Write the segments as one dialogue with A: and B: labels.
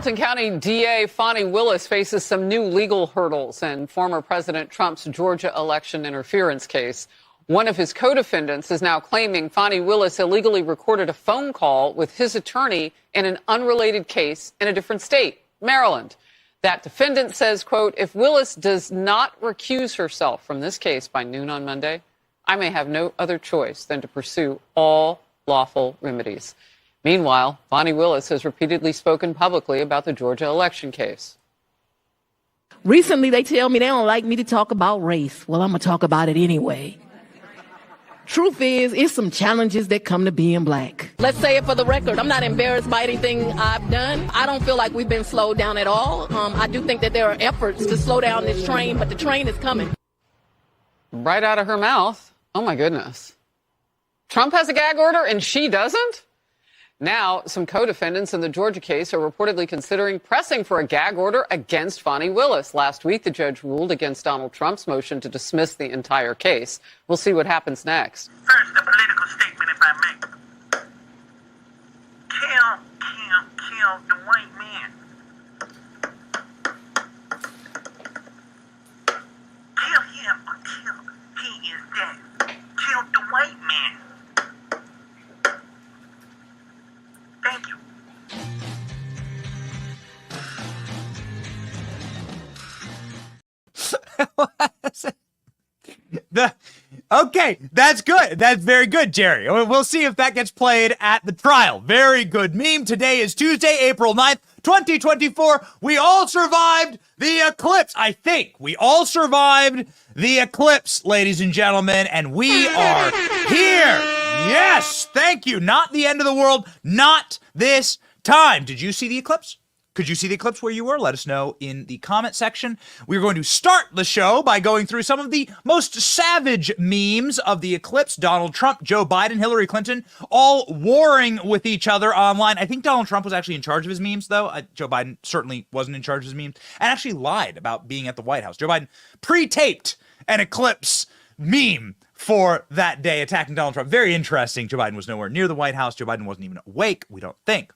A: Hamilton County DA Fani Willis faces some new legal hurdles in former President Trump's Georgia election interference case. One of his co-defendants is now claiming Fani Willis illegally recorded a phone call with his attorney in an unrelated case in a different state, Maryland. That defendant says, quote, if Willis does not recuse herself from this case by noon on Monday, I may have no other choice than to pursue all lawful remedies. Meanwhile, Fani Willis has repeatedly spoken publicly about the Georgia election case.
B: Recently, they tell me they don't like me to talk about race. Well, I'm going to talk about it anyway. Truth is, it's some challenges that come to being black. Let's say it for the record. I'm not embarrassed by anything I've done. I don't feel like we've been slowed down at all. I do think that there are efforts to slow down this train, but the train is coming.
A: Right out of her mouth. Oh, my goodness. Trump has a gag order and she doesn't? Now, some co-defendants in the Georgia case are reportedly considering pressing for a gag order against Fani Willis. Last week, the judge ruled against Donald Trump's motion to dismiss the entire case. We'll see what happens next.
C: First, a political statement, if I may. Kill the white man. Kill him until he is dead. Kill the white man. Thank you.
D: Okay, that's good. That's very good, Jerry. We'll see if that gets played at the trial. Very good meme. Today is Tuesday, April 9th, 2024. We all survived the eclipse. I think we all survived the eclipse, ladies and gentlemen, and we are here. Yes, thank you. Not the end of the world. Not this time. Did you see the eclipse? Could you see the eclipse where you were? Let us know in the comment section. We're going to start the show by going through some of the most savage memes of the eclipse. Donald Trump, Joe Biden, Hillary Clinton, all warring with each other online. I think Donald Trump was actually in charge of his memes, though. Joe Biden certainly wasn't in charge of his memes and actually lied about being at the White House. Joe Biden pre-taped an eclipse meme for that day attacking Donald Trump. Very interesting. Joe Biden was nowhere near the White House. Joe Biden wasn't even awake, we don't think.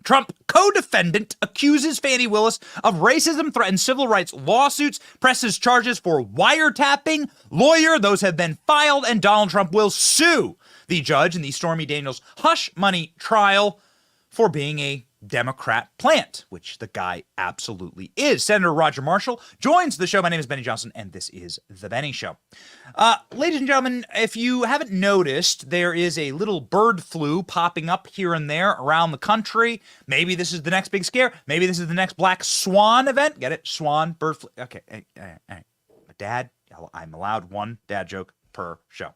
D: Trump co-defendant accuses Fani Willis of racism, threatens civil rights lawsuits, presses charges for wiretapping. Lawyer, those have been filed, and Donald Trump will sue the judge in the Stormy Daniels hush money trial for being a Democrat plant, which the guy absolutely is. Senator Roger Marshall joins the show. My name is Benny Johnson, and this is The Benny Show. Ladies and gentlemen, if you haven't noticed, there is a little bird flu popping up here and there around the country. Maybe this is the next big scare. Maybe this is the next Black Swan event. Get it? Swan, bird flu. Okay. Hey. Dad, I'm allowed one dad joke per show.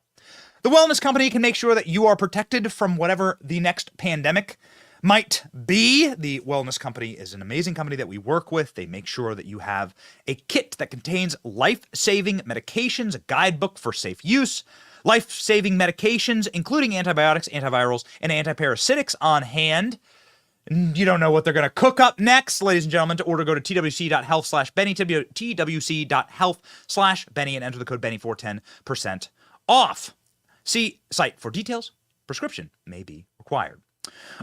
D: The wellness company can make sure that you are protected from whatever the next pandemic might be. The wellness company is an amazing company that we work with. They make sure that you have a kit that contains life-saving medications, a guidebook for safe use, life-saving medications, including antibiotics, antivirals, and antiparasitics on hand. You don't know what they're going to cook up next. Ladies and gentlemen, to order, go to twc.health/Benny, twc.health/Benny, and enter the code Benny for 10% off. See site for details. Prescription may be required.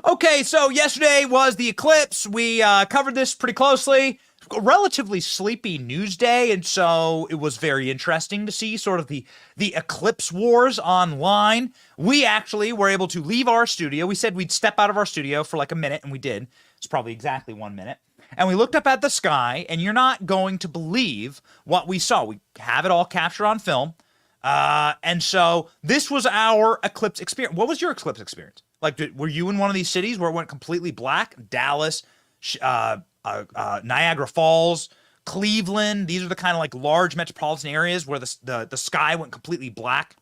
D: Okay, so yesterday was the eclipse. We covered this pretty closely. A relatively sleepy news day, and so it was very interesting to see sort of the eclipse wars online. We actually were able to leave our studio. We said we'd step out of our studio for like a minute, and we did. It's probably exactly 1 minute. And we looked up at the sky, and you're not going to believe what we saw. We have it all captured on film. And so this was our eclipse experience. What was your eclipse experience? Like, were you in one of these cities where it went completely black? Dallas, Niagara Falls, Cleveland. These are the kind of like large metropolitan areas where the sky went completely black.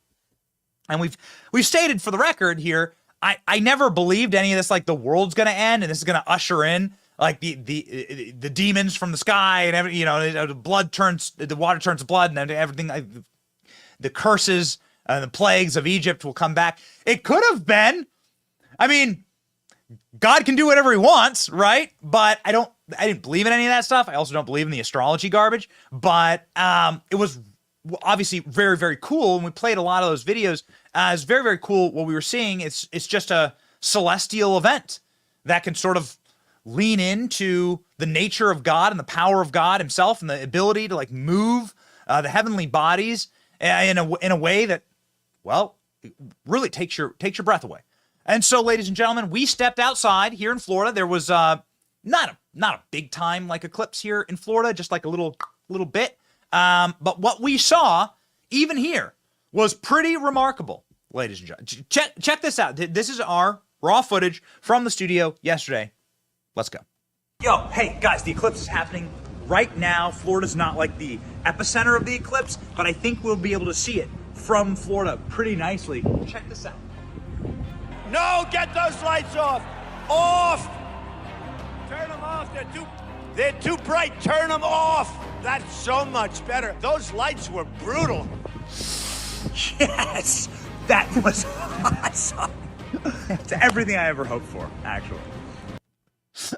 D: And we've stated for the record here, I never believed any of this, like the world's going to end and this is going to usher in like the demons from the sky and everything, you know, the water turns to blood and everything, the curses and the plagues of Egypt will come back. It could have been. I mean, God can do whatever he wants, right? But I didn't believe in any of that stuff. I also don't believe in the astrology garbage, but it was obviously very, very cool. And we played a lot of those videos. It's very, very cool what we were seeing. It's just a celestial event that can sort of lean into the nature of God and the power of God himself and the ability to like move the heavenly bodies in a way that, well, really takes your breath away. And so, ladies and gentlemen, we stepped outside here in Florida. There was not a big time like eclipse here in Florida, just like a little bit. But what we saw, even here, was pretty remarkable, ladies and gentlemen. Check this out. This is our raw footage from the studio yesterday. Let's go. Yo, hey, guys, the eclipse is happening right now. Florida's not like the epicenter of the eclipse, but I think we'll be able to see it from Florida pretty nicely. Check this out.
E: No, get those lights off. Off. Turn them off. They're too bright. Turn them off. That's so much better. Those lights were brutal.
D: Yes, that was awesome. It's everything I ever hoped for, actually.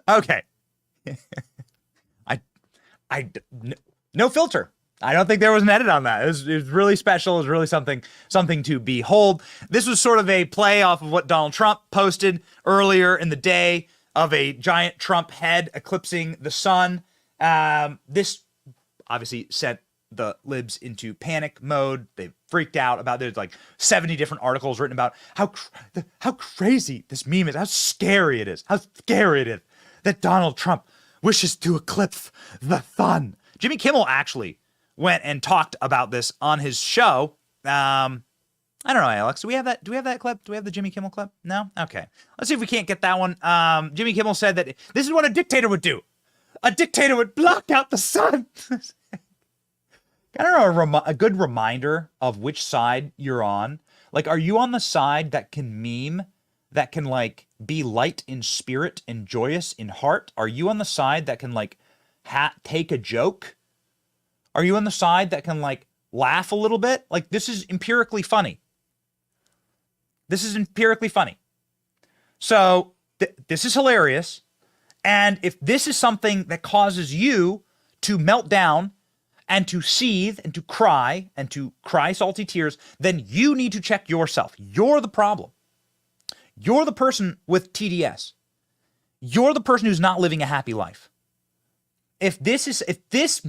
D: Okay. No filter. I don't think there was an edit on that. It was really special. It was really something to behold. This was sort of a play off of what Donald Trump posted earlier in the day of a giant Trump head eclipsing the sun. This obviously sent the libs into panic mode. They freaked out about, there's like 70 different articles written about how crazy this meme is, how scary it is that Donald Trump wishes to eclipse the sun. Jimmy Kimmel actually went and talked about this on his show. I don't know, Alex. Do we have that clip? Do we have the Jimmy Kimmel clip? No? Okay. Let's see if we can't get that one. Jimmy Kimmel said that this is what a dictator would do. A dictator would block out the sun. I don't know, a good reminder of which side you're on. Like, are you on the side that can meme, that can, like, be light in spirit and joyous in heart? Are you on the side that can, like, take a joke? Are you on the side that can, like, laugh a little bit? Like, this is empirically funny. This is empirically funny. So, this is hilarious. And if this is something that causes you to melt down and to seethe and to cry salty tears, then you need to check yourself. You're the problem. You're the person with TDS. You're the person who's not living a happy life. If this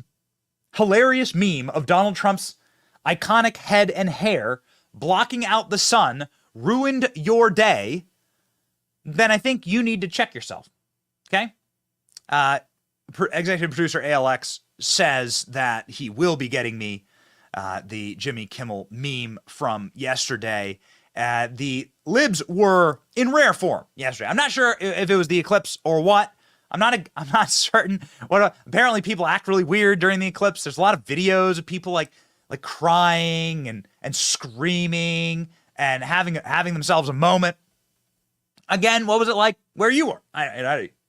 D: hilarious meme of Donald Trump's iconic head and hair blocking out the sun ruined your day, then I think you need to check yourself. Okay? Executive producer ALX says that he will be getting me the Jimmy Kimmel meme from yesterday. The libs were in rare form yesterday. I'm not sure if it was the eclipse or what. I'm not certain. Apparently people act really weird during the eclipse. There's a lot of videos of people like crying and screaming and having themselves a moment. Again, what was it like where you were?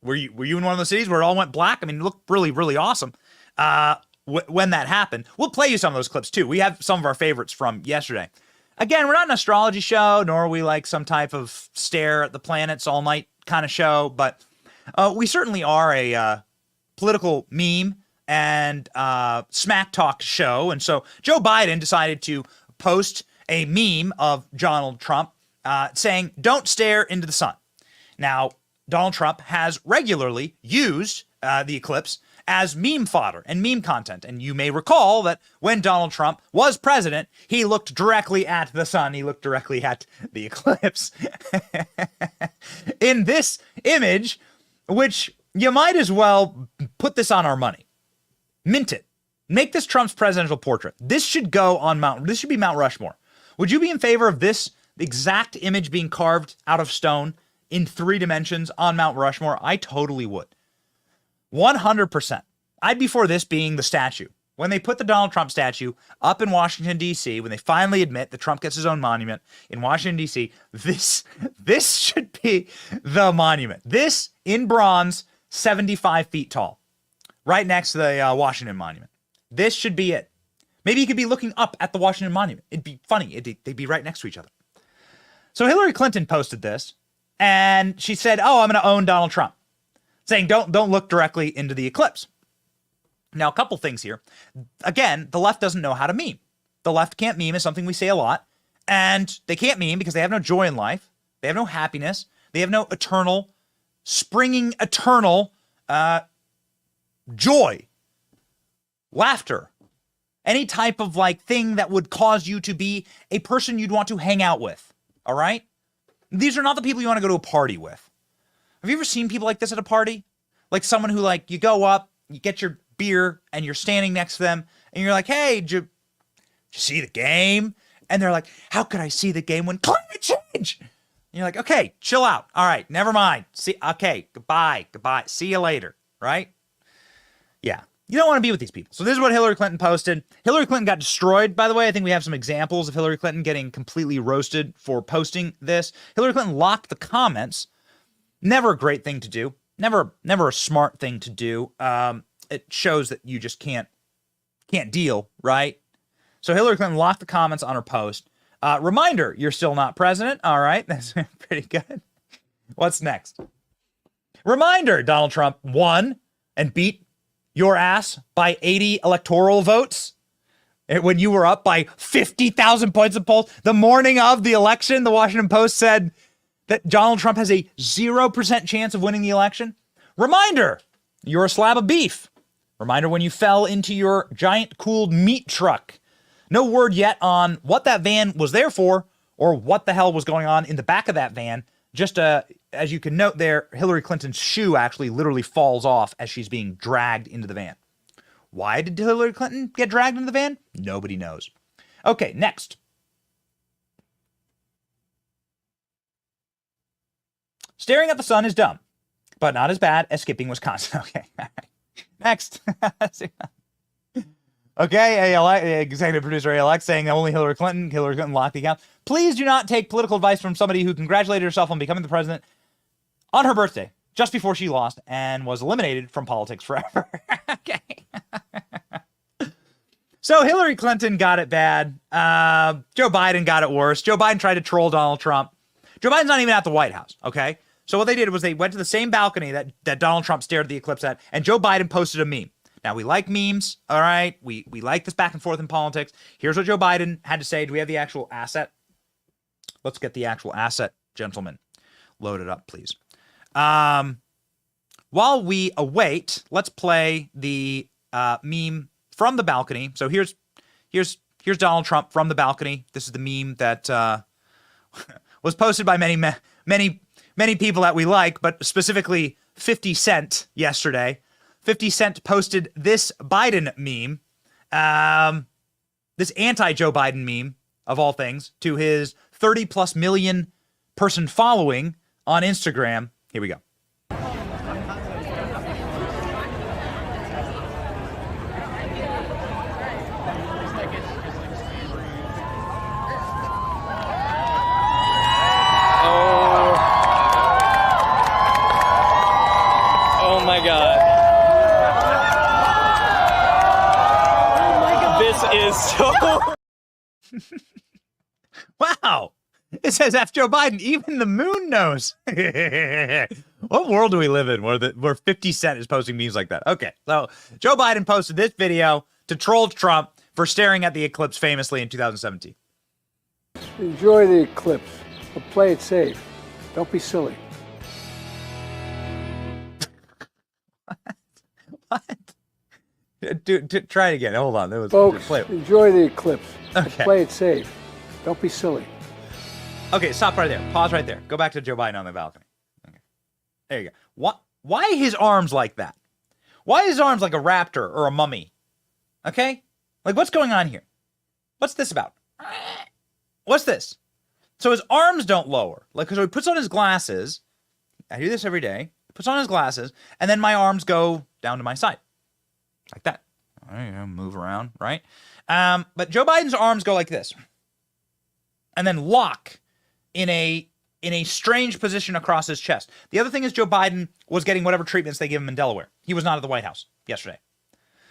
D: Were you in one of those cities where it all went black? I mean, it looked really, really awesome when that happened. We'll play you some of those clips too. We have some of our favorites from yesterday. Again, we're not an astrology show, nor are we like some type of stare at the planets all night kind of show, but we certainly are a political meme and smack talk show. And so Joe Biden decided to post a meme of Donald Trump saying, "Don't stare into the sun." Now, Donald Trump has regularly used the eclipse as meme fodder and meme content. And you may recall that when Donald Trump was president, he looked directly at the sun. He looked directly at the eclipse. In this image, which you might as well put this on our money. Mint it. Make this Trump's presidential portrait. This should go on this should be Mount Rushmore. Would you be in favor of this exact image being carved out of stone in 3 dimensions on Mount Rushmore? I totally would. 100%. I'd be for this being the statue. When they put the Donald Trump statue up in Washington, D.C., when they finally admit that Trump gets his own monument in Washington, D.C., this should be the monument. This, in bronze, 75 feet tall, right next to the Washington Monument. This should be it. Maybe you could be looking up at the Washington Monument. It'd be funny. They'd be right next to each other. So Hillary Clinton posted this, and she said, "Oh, I'm going to own Donald Trump," saying don't look directly into the eclipse. Now, a couple things here. Again, the left doesn't know how to meme. The left can't meme is something we say a lot, and they can't meme because they have no joy in life. They have no happiness. They have no eternal springing eternal joy, laughter, any type of like thing that would cause you to be a person you'd want to hang out with. All right? These are not the people you want to go to a party with. Have you ever seen people like this at a party? Like someone who like, you go up, you get your beer and you're standing next to them and you're like, hey, did you see the game? And they're like, how could I see the game when climate change? And you're like, okay, chill out. All right, never mind. Okay, goodbye. See you later, right? Yeah, you don't want to be with these people. So this is what Hillary Clinton posted. Hillary Clinton got destroyed, by the way. I think we have some examples of Hillary Clinton getting completely roasted for posting this. Hillary Clinton locked the comments. Never a great thing to do. Never a smart thing to do. It shows that you just can't deal, right? So Hillary Clinton locked the comments on her post. Reminder, you're still not president. All right, that's pretty good. What's next? Reminder, Donald Trump won and beat your ass by 80 electoral votes. When you were up by 50,000 points of polls. The morning of the election, the Washington Post said that Donald Trump has a 0% chance of winning the election. Reminder, you're a slab of beef. Reminder when you fell into your giant cooled meat truck. No word yet on what that van was there for or what the hell was going on in the back of that van. Just as you can note there, Hillary Clinton's shoe actually literally falls off as she's being dragged into the van. Why did Hillary Clinton get dragged into the van? Nobody knows. Okay, next. Staring at the sun is dumb, but not as bad as skipping Wisconsin. Okay, all right. Next. Okay, executive producer ALX saying only Hillary Clinton locked the account. Please do not take political advice from somebody who congratulated herself on becoming the president on her birthday, just before she lost and was eliminated from politics forever. Okay. So Hillary Clinton got it bad. Joe Biden got it worse. Joe Biden tried to troll Donald Trump. Joe Biden's not even at the White House, okay? So what they did was they went to the same balcony that Donald Trump stared at the eclipse at, and Joe Biden posted a meme. Now, we like memes, all right? We like this back and forth in politics. Here's what Joe Biden had to say. Do we have the actual asset? Let's get the actual asset, gentlemen. Load it up, please. While we await, let's play the meme from the balcony. So here's Donald Trump from the balcony. This is the meme that was posted by many people that we like, but specifically 50 Cent yesterday. 50 Cent posted this Biden meme, this anti-Joe Biden meme, of all things, to his 30+ million person following on Instagram. Here we go.
F: Oh my God. Is so
D: Wow. It says after Joe Biden, even the moon knows. What world do we live in where 50 Cent is posting memes like that? Okay, so Joe Biden posted this video to troll Trump for staring at the eclipse famously in 2017.
G: Enjoy the eclipse, but play it safe. Don't be silly.
D: What? Try it again. Hold on.
G: Folks, enjoy the eclipse.
D: Okay.
G: Play it safe. Don't be silly.
D: Okay, stop right there. Pause right there. Go back to Joe Biden on the balcony. Okay. There you go. Why his arms like that? Why his arms like a raptor or a mummy? Okay? Like, what's going on here? What's this about? What's this? So his arms don't lower. Like, so he puts on his glasses. I do this every day. He puts on his glasses, and then my arms go down to my side. Like that. All right, move around, right? But Joe Biden's arms go like this. And then lock in a strange position across his chest. The other thing is Joe Biden was getting whatever treatments they give him in Delaware. He was not at the White House yesterday.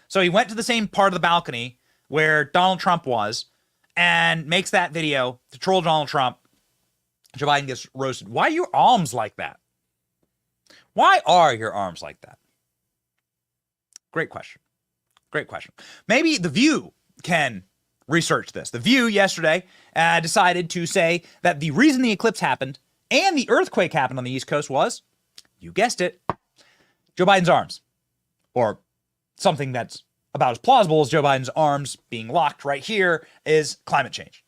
D: So he went to the same part of the balcony where Donald Trump was and makes that video to troll Donald Trump. Joe Biden gets roasted. Why are your arms like that? Why are your arms like that? Great question. Great question. Maybe The View can research this. The View yesterday decided to say that the reason the eclipse happened and the earthquake happened on the East Coast was you guessed it, Joe Biden's arms. Or something that's about as plausible as Joe Biden's arms being locked right here is climate change.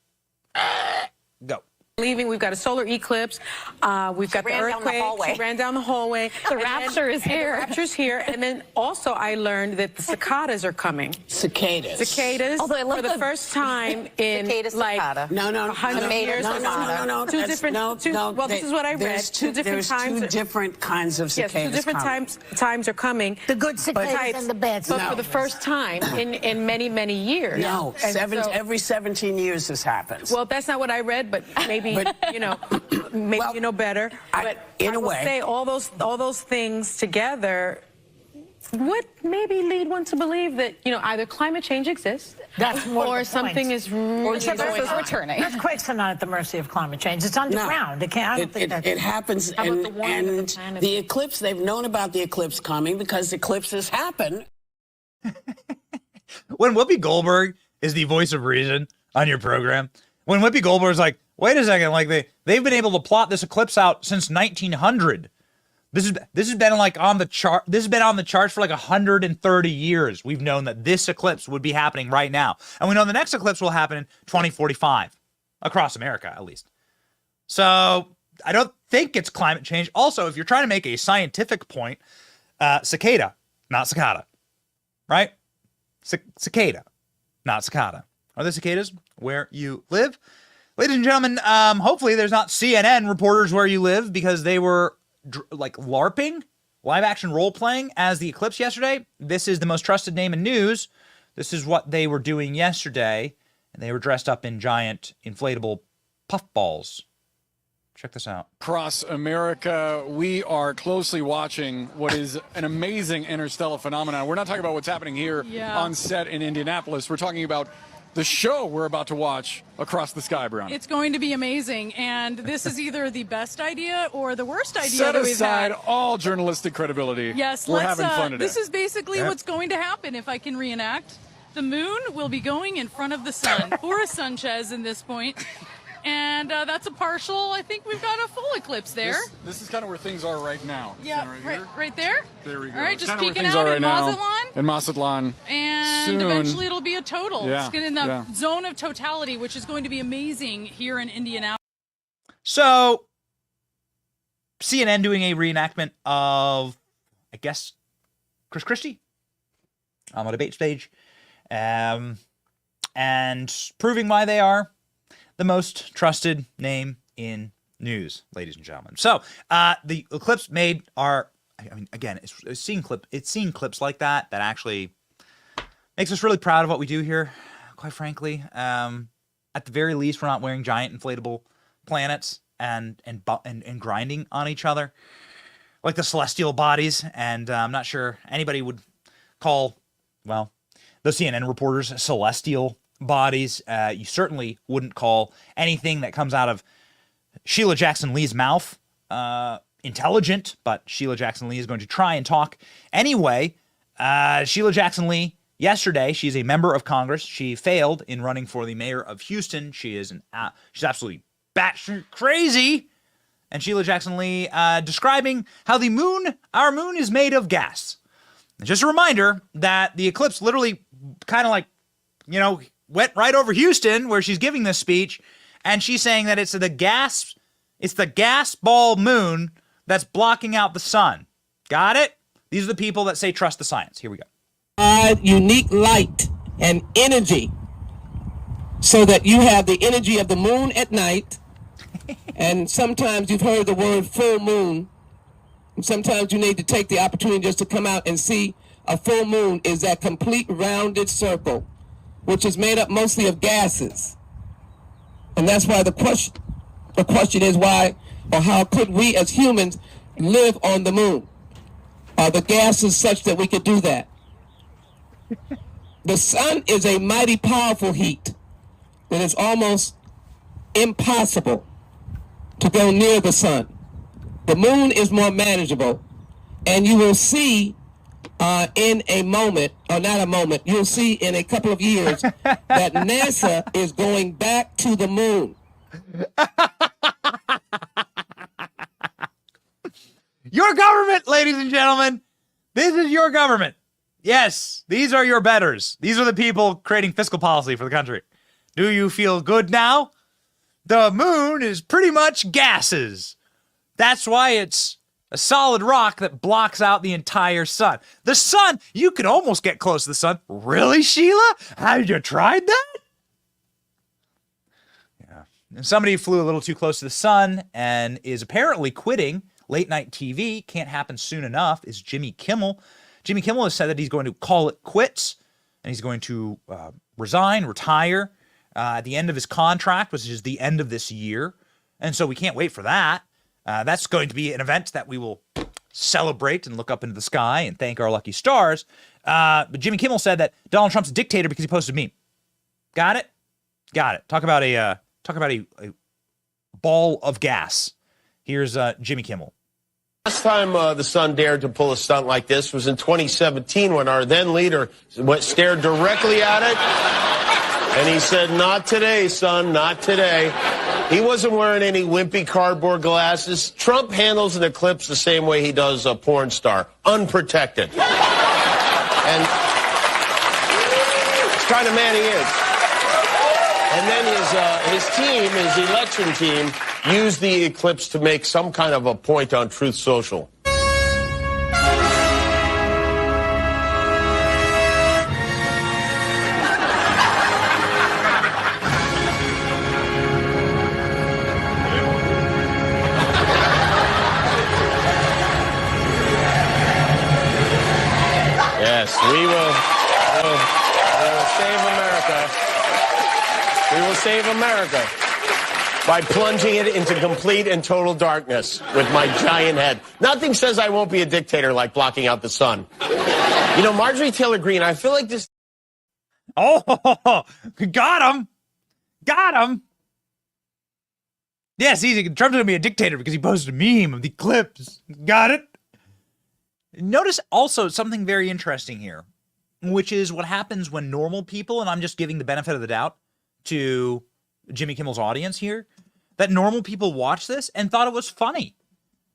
D: Go.
H: Leaving, we've got a solar eclipse. We've got the earthquake. She ran down the hallway.
I: The rapture is here.
H: The rapture's here. And then also I learned that the cicadas are coming.
I: Cicadas.
H: Although I love for the first time in like
I: No.
H: 100 years.
I: No.
H: Two different. Well, this is what I read.
I: There's two different kinds of cicadas.
H: Yes, two different times are coming.
I: The good cicadas and the bad
H: But
I: cicadas.
H: for the first time in many years.
I: No, every 17 years this happens.
H: Well, that's not what I read, but maybe you know better. But
I: in
H: I
I: a
H: will
I: way,
H: say all those things together would maybe lead one to believe that either climate change exists,
I: that's more
H: or
I: the
H: something
I: point.
H: is really going on.
J: returning.
I: Earthquakes are not at the mercy of climate change. It's underground. It can't. I don't think
J: It happens,
H: How about
J: and
H: the warming of the planet?
J: the eclipse. They've known about the eclipse coming because eclipses happen.
D: When Whoopi Goldberg is the voice of reason on your program, when Whoopi Goldberg's like, wait a second, like they've been able to plot this eclipse out since 1900. This has been like on the chart. This has been on the charts for like 130 years. We've known that this eclipse would be happening right now, and we know the next eclipse will happen in 2045 across America, at least. So I don't think it's climate change. Also, if you're trying to make a scientific point, cicada, not cicada, right? Cicada, not cicada. Are there cicadas where you live? Ladies and gentlemen, hopefully there's not CNN reporters where you live, because they were like LARPing, live action role playing as the eclipse yesterday. This is the most trusted name in news. This is what they were doing yesterday, and they were dressed up in giant inflatable puffballs. Check this out.
K: Across America, we are closely watching what is an amazing interstellar phenomenon. We're not talking about what's happening here on set in Indianapolis. We're talking about the show we're about to watch across the sky, Brown.
L: It's going to be amazing, and this is either the best idea or the worst idea
K: Set
L: that we've
K: aside
L: had.
K: all journalistic credibility.
L: Yes,
K: we're having fun today.
L: This is basically what's going to happen if I can reenact. The moon will be going in front of the sun, or a Sanchez in this point. And that's a partial. I think we've got a full eclipse there.
K: This is kind of where things are right now.
L: Yeah, right there.
K: There we go.
L: All right,
K: It's
L: just
K: kind of where
L: peeking
K: things
L: out
K: are
L: in
K: right now.
L: Mazatlan.
K: In Mazatlan.
L: And
K: soon.
L: eventually it'll be a total.
K: Yeah,
L: It's in the zone of totality, which is going to be amazing here in Indianapolis.
D: So, CNN doing a reenactment of, I guess, Chris Christie on a debate stage, and proving why they are the most trusted name in news, ladies and gentlemen. So, the eclipse made our, I mean, again, it's seeing clips like that actually makes us really proud of what we do here, quite frankly. At the very least, we're not wearing giant inflatable planets and grinding on each other like the celestial bodies. And I'm not sure anybody would call, well, those CNN reporters celestial bodies. You certainly wouldn't call anything that comes out of Sheila Jackson Lee's mouth intelligent, but Sheila Jackson Lee is going to try and talk anyway. Sheila Jackson Lee, yesterday, she's a member of Congress. She failed in running for the mayor of Houston. She is she's absolutely batshit crazy. And Sheila Jackson Lee describing how our moon is made of gas. And just a reminder that the eclipse literally kind of like, went right over Houston where she's giving this speech, and she's saying that it's the gas ball moon that's blocking out the sun. Got it? These are the people that say trust the science. Here we go.
M: Unique light and energy, so that you have the energy of the moon at night, and sometimes you've heard the word full moon, and sometimes you need to take the opportunity just to come out and see a full moon is that complete rounded circle, which is made up mostly of gases. And that's why the question is why or how could we as humans live on the moon? Are the gases such that we could do that? The sun is a mighty powerful heat that is almost impossible to go near the sun. The moon is more manageable, and you will see in a moment, or not a moment, you'll see in a couple of years that NASA is going back to the moon.
D: Your government, ladies and gentlemen. This is your government. Yes, these are your betters. These are the people creating fiscal policy for the country. Do you feel good now? The moon is pretty much gases. That's why it's a solid rock that blocks out the entire sun. The sun, you can almost get close to the sun. Really, Sheila? Have you tried that? Yeah. And somebody flew a little too close to the sun and is apparently quitting late night TV. Can't happen soon enough is Jimmy Kimmel. Jimmy Kimmel has said that he's going to call it quits and he's going to retire at the end of his contract, which is the end of this year. And so we can't wait for that. That's going to be an event that we will celebrate and look up into the sky and thank our lucky stars. But Jimmy Kimmel said that Donald Trump's a dictator because he posted a meme. Got it? Got it. Talk about a ball of gas. Here's Jimmy Kimmel.
N: Last time the Sun dared to pull a stunt like this was in 2017 when our then leader stared directly at it and he said, "Not today, son, not today." He wasn't wearing any wimpy cardboard glasses. Trump handles an eclipse the same way he does a porn star, unprotected. And it's the kind of man he is. And then his team, his election team, used the eclipse to make some kind of a point on Truth Social. Yes, we will save America. We will save America by plunging it into complete and total darkness with my giant head. Nothing says I won't be a dictator like blocking out the sun. You know, Marjorie Taylor Greene, I feel like this...
D: Oh, got him. Got him. Yes, Trump's going to be a dictator because he posted a meme of the eclipse. Got it? Notice also something very interesting here, which is what happens when normal people, and I'm just giving the benefit of the doubt to Jimmy Kimmel's audience here, that normal people watched this and thought it was funny.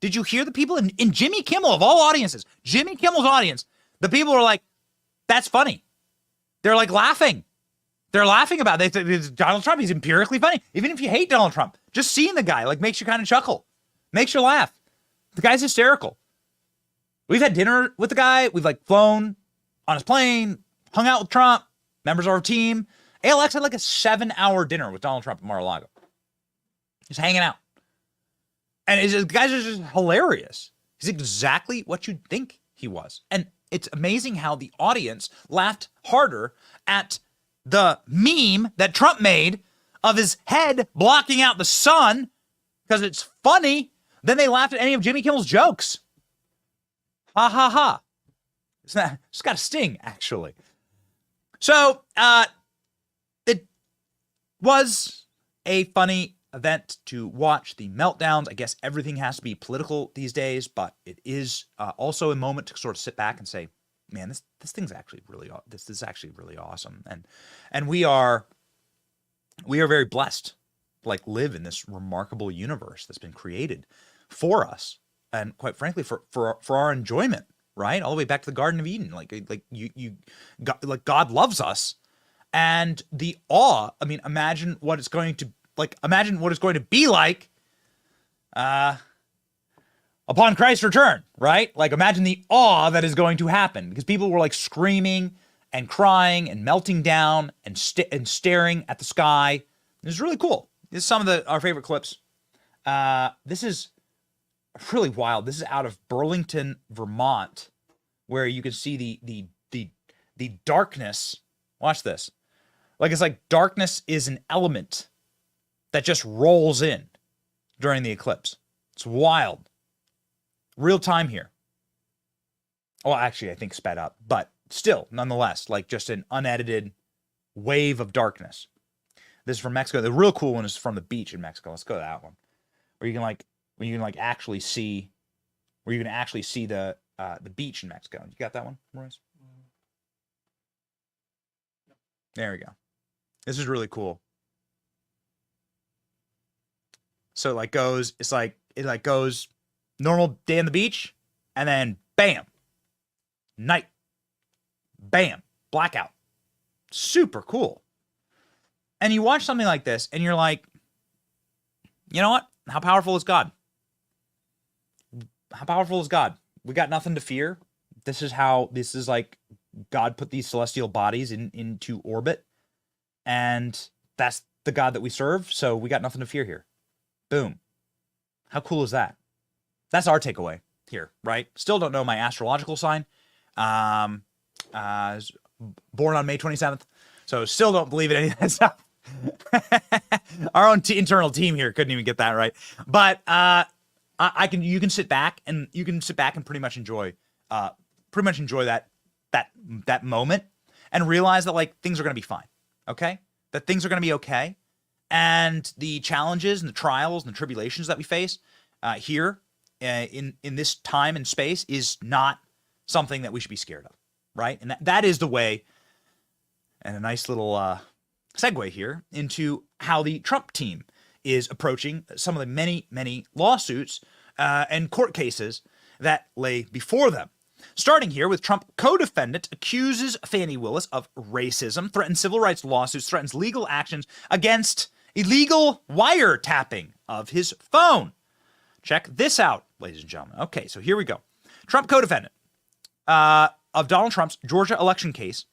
D: Did you hear the people in Jimmy Kimmel, of all audiences, Jimmy Kimmel's audience, the people are like, that's funny. They're like laughing. They're laughing about it. It's Donald Trump. He's empirically funny. Even if you hate Donald Trump, just seeing the guy like makes you kind of chuckle, makes you laugh. The guy's hysterical. We've had dinner with the guy. We've like flown on his plane, hung out with Trump, members of our team. ALX had like a 7-hour dinner with Donald Trump at Mar-a-Lago. Just hanging out. And the guys are just hilarious. He's exactly what you'd think he was. And it's amazing how the audience laughed harder at the meme that Trump made of his head blocking out the sun because it's funny than they laughed at any of Jimmy Kimmel's jokes. Ha ha ha. It's got a sting, actually. So, it was a funny event to watch the meltdowns. I guess everything has to be political these days, but it is also a moment to sort of sit back and say, man, this thing's actually really, this is actually really awesome. And we are very blessed to like live in this remarkable universe that's been created for us. And quite frankly, for our enjoyment, right? All the way back to the Garden of Eden. God loves us. And the awe, I mean, imagine what it's going to be like upon Christ's return, right? Like, imagine the awe that is going to happen because people were like screaming and crying and melting down and staring at the sky. It was really cool. This is some of our favorite clips. This is really wild. This is out of Burlington, Vermont, where you can see the darkness. Watch this. Like, it's like darkness is an element that just rolls in during the eclipse. It's wild. Real time here. Well, actually, I think sped up, but still, nonetheless, like just an unedited wave of darkness. This is from Mexico. The real cool one is from the beach in Mexico. Let's go to that one, where you can actually see the beach in Mexico. You got that one, Maurice? There we go. This is really cool. So it goes normal day on the beach, and then bam, night, bam, blackout. Super cool. And you watch something like this, and you're like, you know what? How powerful is God? How powerful is God? We got nothing to fear. This is like God put these celestial bodies into orbit, and that's the God that we serve, so we got nothing to fear here. Boom. How cool is that? That's our takeaway here, right? Still don't know my astrological sign. Born on May 27th, so still don't believe in any of that stuff. Our own internal team here couldn't even get that right. But you can sit back and pretty much enjoy that moment and realize that like things are going to be fine. Okay? That things are going to be okay. And the challenges and the trials and the tribulations that we face here in this time and space is not something that we should be scared of, right? And that is the way, and a nice little segue here into how the Trump team is approaching some of the many, many lawsuits and court cases that lay before them. Starting here with Trump co-defendant accuses Fani Willis of racism, threatens civil rights lawsuits, threatens legal actions against illegal wiretapping of his phone. Check this out, ladies and gentlemen. Okay, so here we go. Trump co-defendant of Donald Trump's Georgia election case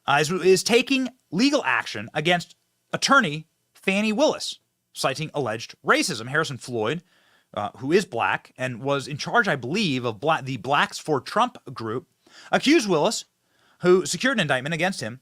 D: is taking legal action against attorney Fani Willis, citing alleged racism. Harrison Floyd, who is black and was in charge, I believe, of the Blacks for Trump group, accused Willis, who secured an indictment against him,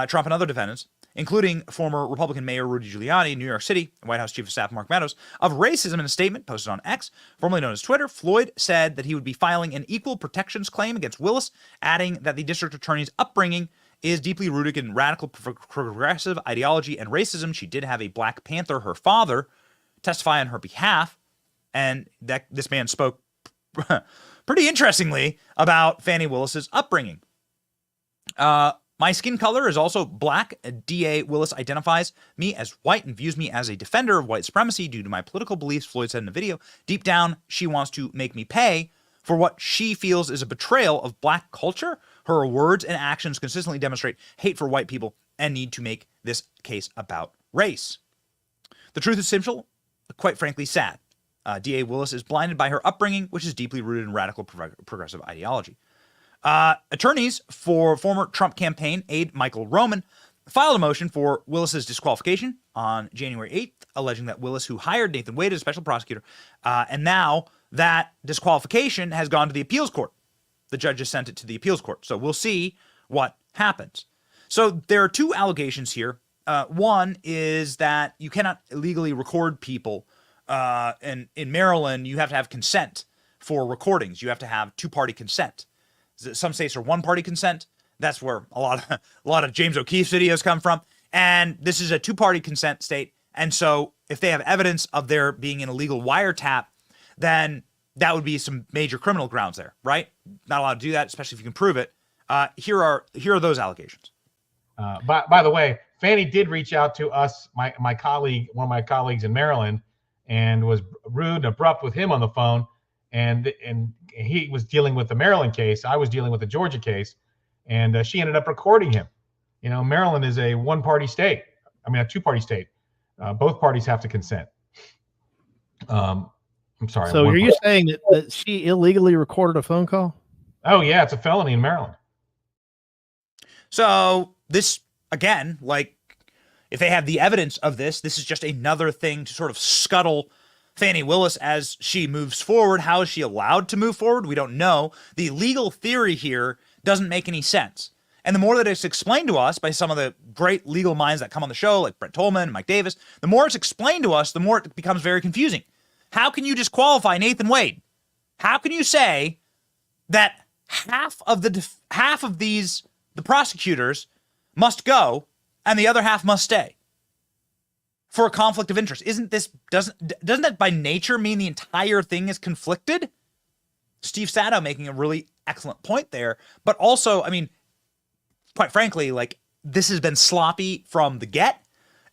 D: Trump and other defendants, including former Republican Mayor Rudy Giuliani, New York City, and White House Chief of Staff Mark Meadows, of racism in a statement posted on X, formerly known as Twitter. Floyd said that he would be filing an equal protections claim against Willis, adding that the district attorney's upbringing is deeply rooted in radical progressive ideology and racism. She did have a Black Panther, her father, testify on her behalf, and that this man spoke pretty interestingly about Fani Willis's upbringing. My skin color is also black. D.A. Willis identifies me as white and views me as a defender of white supremacy due to my political beliefs, Floyd said in the video. Deep down, she wants to make me pay for what she feels is a betrayal of black culture. Her words and actions consistently demonstrate hate for white people and need to make this case about race. The truth is simple, quite frankly sad. D.A. Willis is blinded by her upbringing, which is deeply rooted in radical progressive ideology. Attorneys for former Trump campaign aide Michael Roman filed a motion for Willis's disqualification on January 8th, alleging that Willis, who hired Nathan Wade as a special prosecutor, and now that disqualification has gone to the appeals court. The judge has sent it to the appeals court. So we'll see what happens. So there are two allegations here. One is that you cannot illegally record people. And in Maryland, you have to have consent for recordings. You have to have two-party consent. Some states are one-party consent. That's where a lot of James O'Keefe's videos come from. And this is a two-party consent state. And so if they have evidence of there being an illegal wiretap, then that would be some major criminal grounds there, right? Not allowed to do that, especially if you can prove it. Here are those allegations.
O: By the way, Fani did reach out to us, my colleague, one of my colleagues in Maryland, and was rude and abrupt with him on the phone. And he was dealing with the Maryland case. I was dealing with the Georgia case. And she ended up recording him. You know, Maryland is a one-party state. I mean, a two-party state. Both parties have to consent. I'm sorry.
P: So are you saying that she illegally recorded a phone call?
O: Oh, yeah. It's a felony in Maryland.
D: So this, again, like, if they have the evidence of this, this is just another thing to sort of scuttle Fani Willis as she moves forward. How is she allowed to move forward? We don't know. The legal theory here doesn't make any sense. And the more that it's explained to us by some of the great legal minds that come on the show, like Brent Tolman and Mike Davis, the more it's explained to us, the more it becomes very confusing. How can you disqualify Nathan Wade? How can you say that half of the prosecutors must go and the other half must stay for a conflict of interest? Doesn't that by nature mean the entire thing is conflicted? Steve Sato making a really excellent point there, but also, I mean, quite frankly, like, this has been sloppy from the get,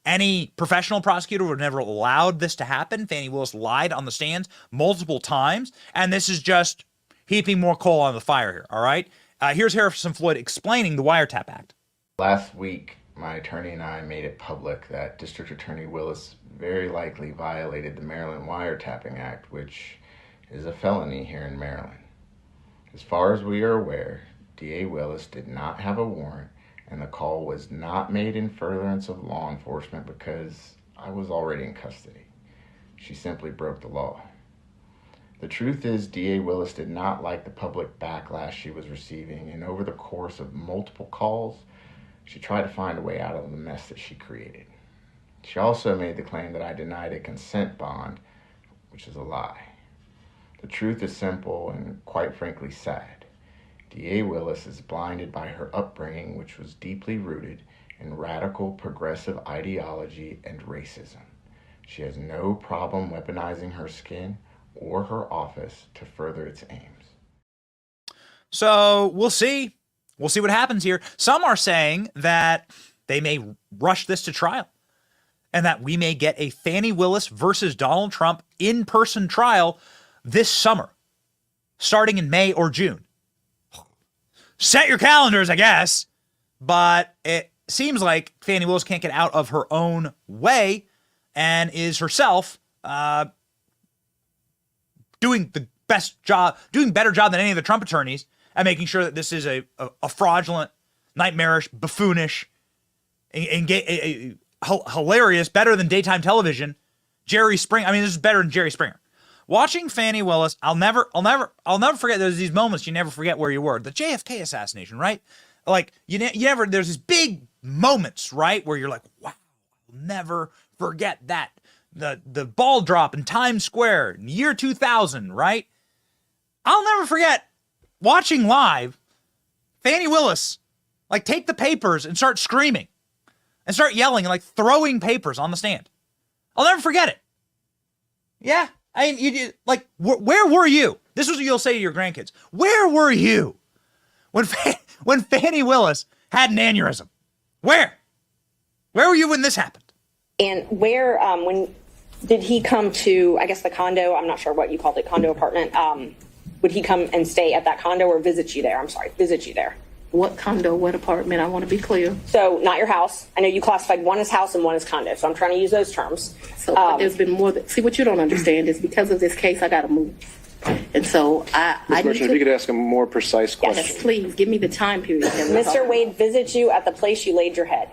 D: Any professional prosecutor would have never allowed this to happen. Fani Willis lied on the stands multiple times, and this is just heaping more coal on the fire here, all right? Here's Harrison Floyd explaining the Wiretap Act.
Q: Last week, my attorney and I made it public that District Attorney Willis very likely violated the Maryland Wiretapping Act, which is a felony here in Maryland. As far as we are aware, DA Willis did not have a warrant, and the call was not made in furtherance of law enforcement because I was already in custody. She simply broke the law. The truth is, DA Willis did not like the public backlash she was receiving, and over the course of multiple calls, she tried to find a way out of the mess that she created. She also made the claim that I denied a consent bond, which is a lie. The truth is simple and quite frankly sad. DA Willis is blinded by her upbringing, which was deeply rooted in radical progressive ideology and racism. She has no problem weaponizing her skin or her office to further its aims.
D: So we'll see. We'll see what happens here. Some are saying that they may rush this to trial and that we may get a Fani Willis versus Donald Trump in-person trial this summer, starting in May or June. Set your calendars, I guess. But it seems like Fani Willis can't get out of her own way and is herself doing the best job, doing better job than any of the Trump attorneys at making sure that this is a fraudulent, nightmarish, buffoonish, hilarious, better than daytime television, Jerry Springer. I mean, this is better than Jerry Springer. Watching Fani Willis, I'll never forget. There's these moments you never forget where you were. The JFK assassination, right? Like you never. There's these big moments, right, where you're like, wow, I'll never forget that. The ball drop in Times Square in the year 2000, right? I'll never forget watching live Fani Willis like take the papers and start screaming and start yelling and like throwing papers on the stand. I'll never forget it. Yeah. I mean, where were you? This is what you'll say to your grandkids. Where were you when Fani Willis had an aneurysm? Where were you when this happened?
R: And where, when did he come to, I guess, the condo? I'm not sure what you called it, condo apartment. Would he come and stay at that condo or visit you there? I'm sorry, visit you there.
B: What condo, what apartment? I want to be clear.
R: So not your house. I know you classified one as house and one as condo. So I'm trying to use those terms.
B: So but there's been more. See, what you don't understand is because of this case, I got to move. And so I need to,
S: if you could ask a more precise question.
B: Yes, please. Give me the time period.
R: Mr. Wade visits you at the place you laid your head.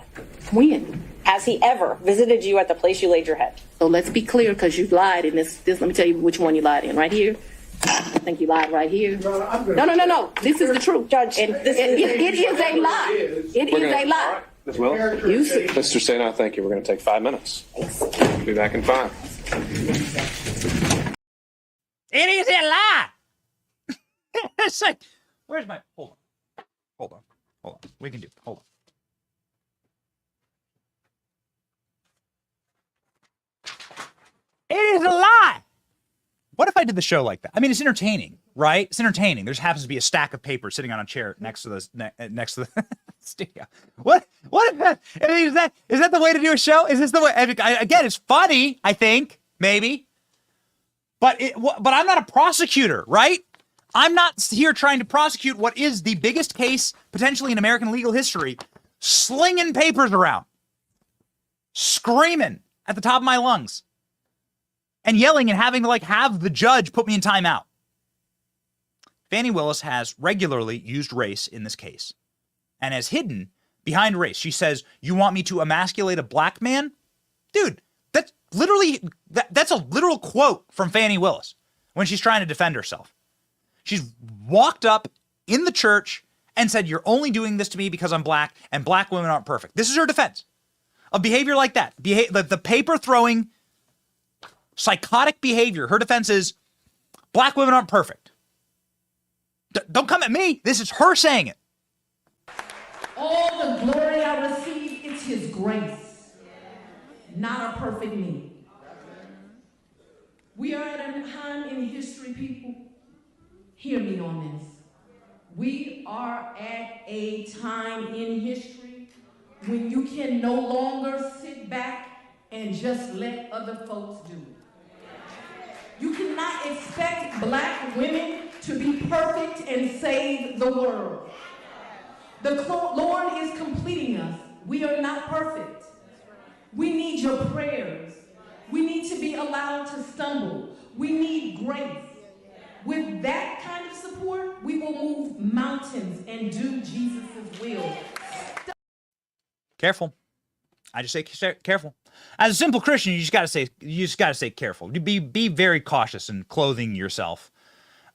B: When?
R: Has he ever visited you at the place you laid your head?
B: So let's be clear, because you lied in this. Let me tell you which one you lied in. Right here. I think you lied right here. No. This is the truth, Judge. And it is a lie. It is a lie.
S: Well, Mr. Sena, thank you. We're going to take 5 minutes. Be back in 5.
D: It is a lie. It's like, where's my, hold on. We can do it. Hold on. It is a lie. What if I did the show like that? I mean, it's entertaining, right? It's entertaining. There just happens to be a stack of papers sitting on a chair next to the studio. What if that? I mean, is that the way to do a show? Is this the way? Again, it's funny, I think, maybe. But I'm not a prosecutor, right? I'm not here trying to prosecute what is the biggest case potentially in American legal history, slinging papers around, screaming at the top of my lungs, and yelling and having to have the judge put me in timeout. Fani Willis has regularly used race in this case and has hidden behind race. She says, "You want me to emasculate a black man?" Dude, that's literally, that's a literal quote from Fani Willis when she's trying to defend herself. She's walked up in the church and said, "You're only doing this to me because I'm black and black women aren't perfect." This is her defense of behavior like that. The paper throwing, psychotic behavior. Her defense is black women aren't perfect. Don't come at me. This is her saying it.
B: All the glory I receive, it's his grace, not a perfect me. We are at a time in history, people. Hear me on this. We are at a time in history when you can no longer sit back and just let other folks do it. You cannot expect black women to be perfect and save the world. The Lord is completing us. We are not perfect. We need your prayers. We need to be allowed to stumble. We need grace. With that kind of support, we will move mountains and do Jesus' will.
D: Careful. I just say careful. As a simple Christian, you just gotta say careful. Be very cautious in clothing yourself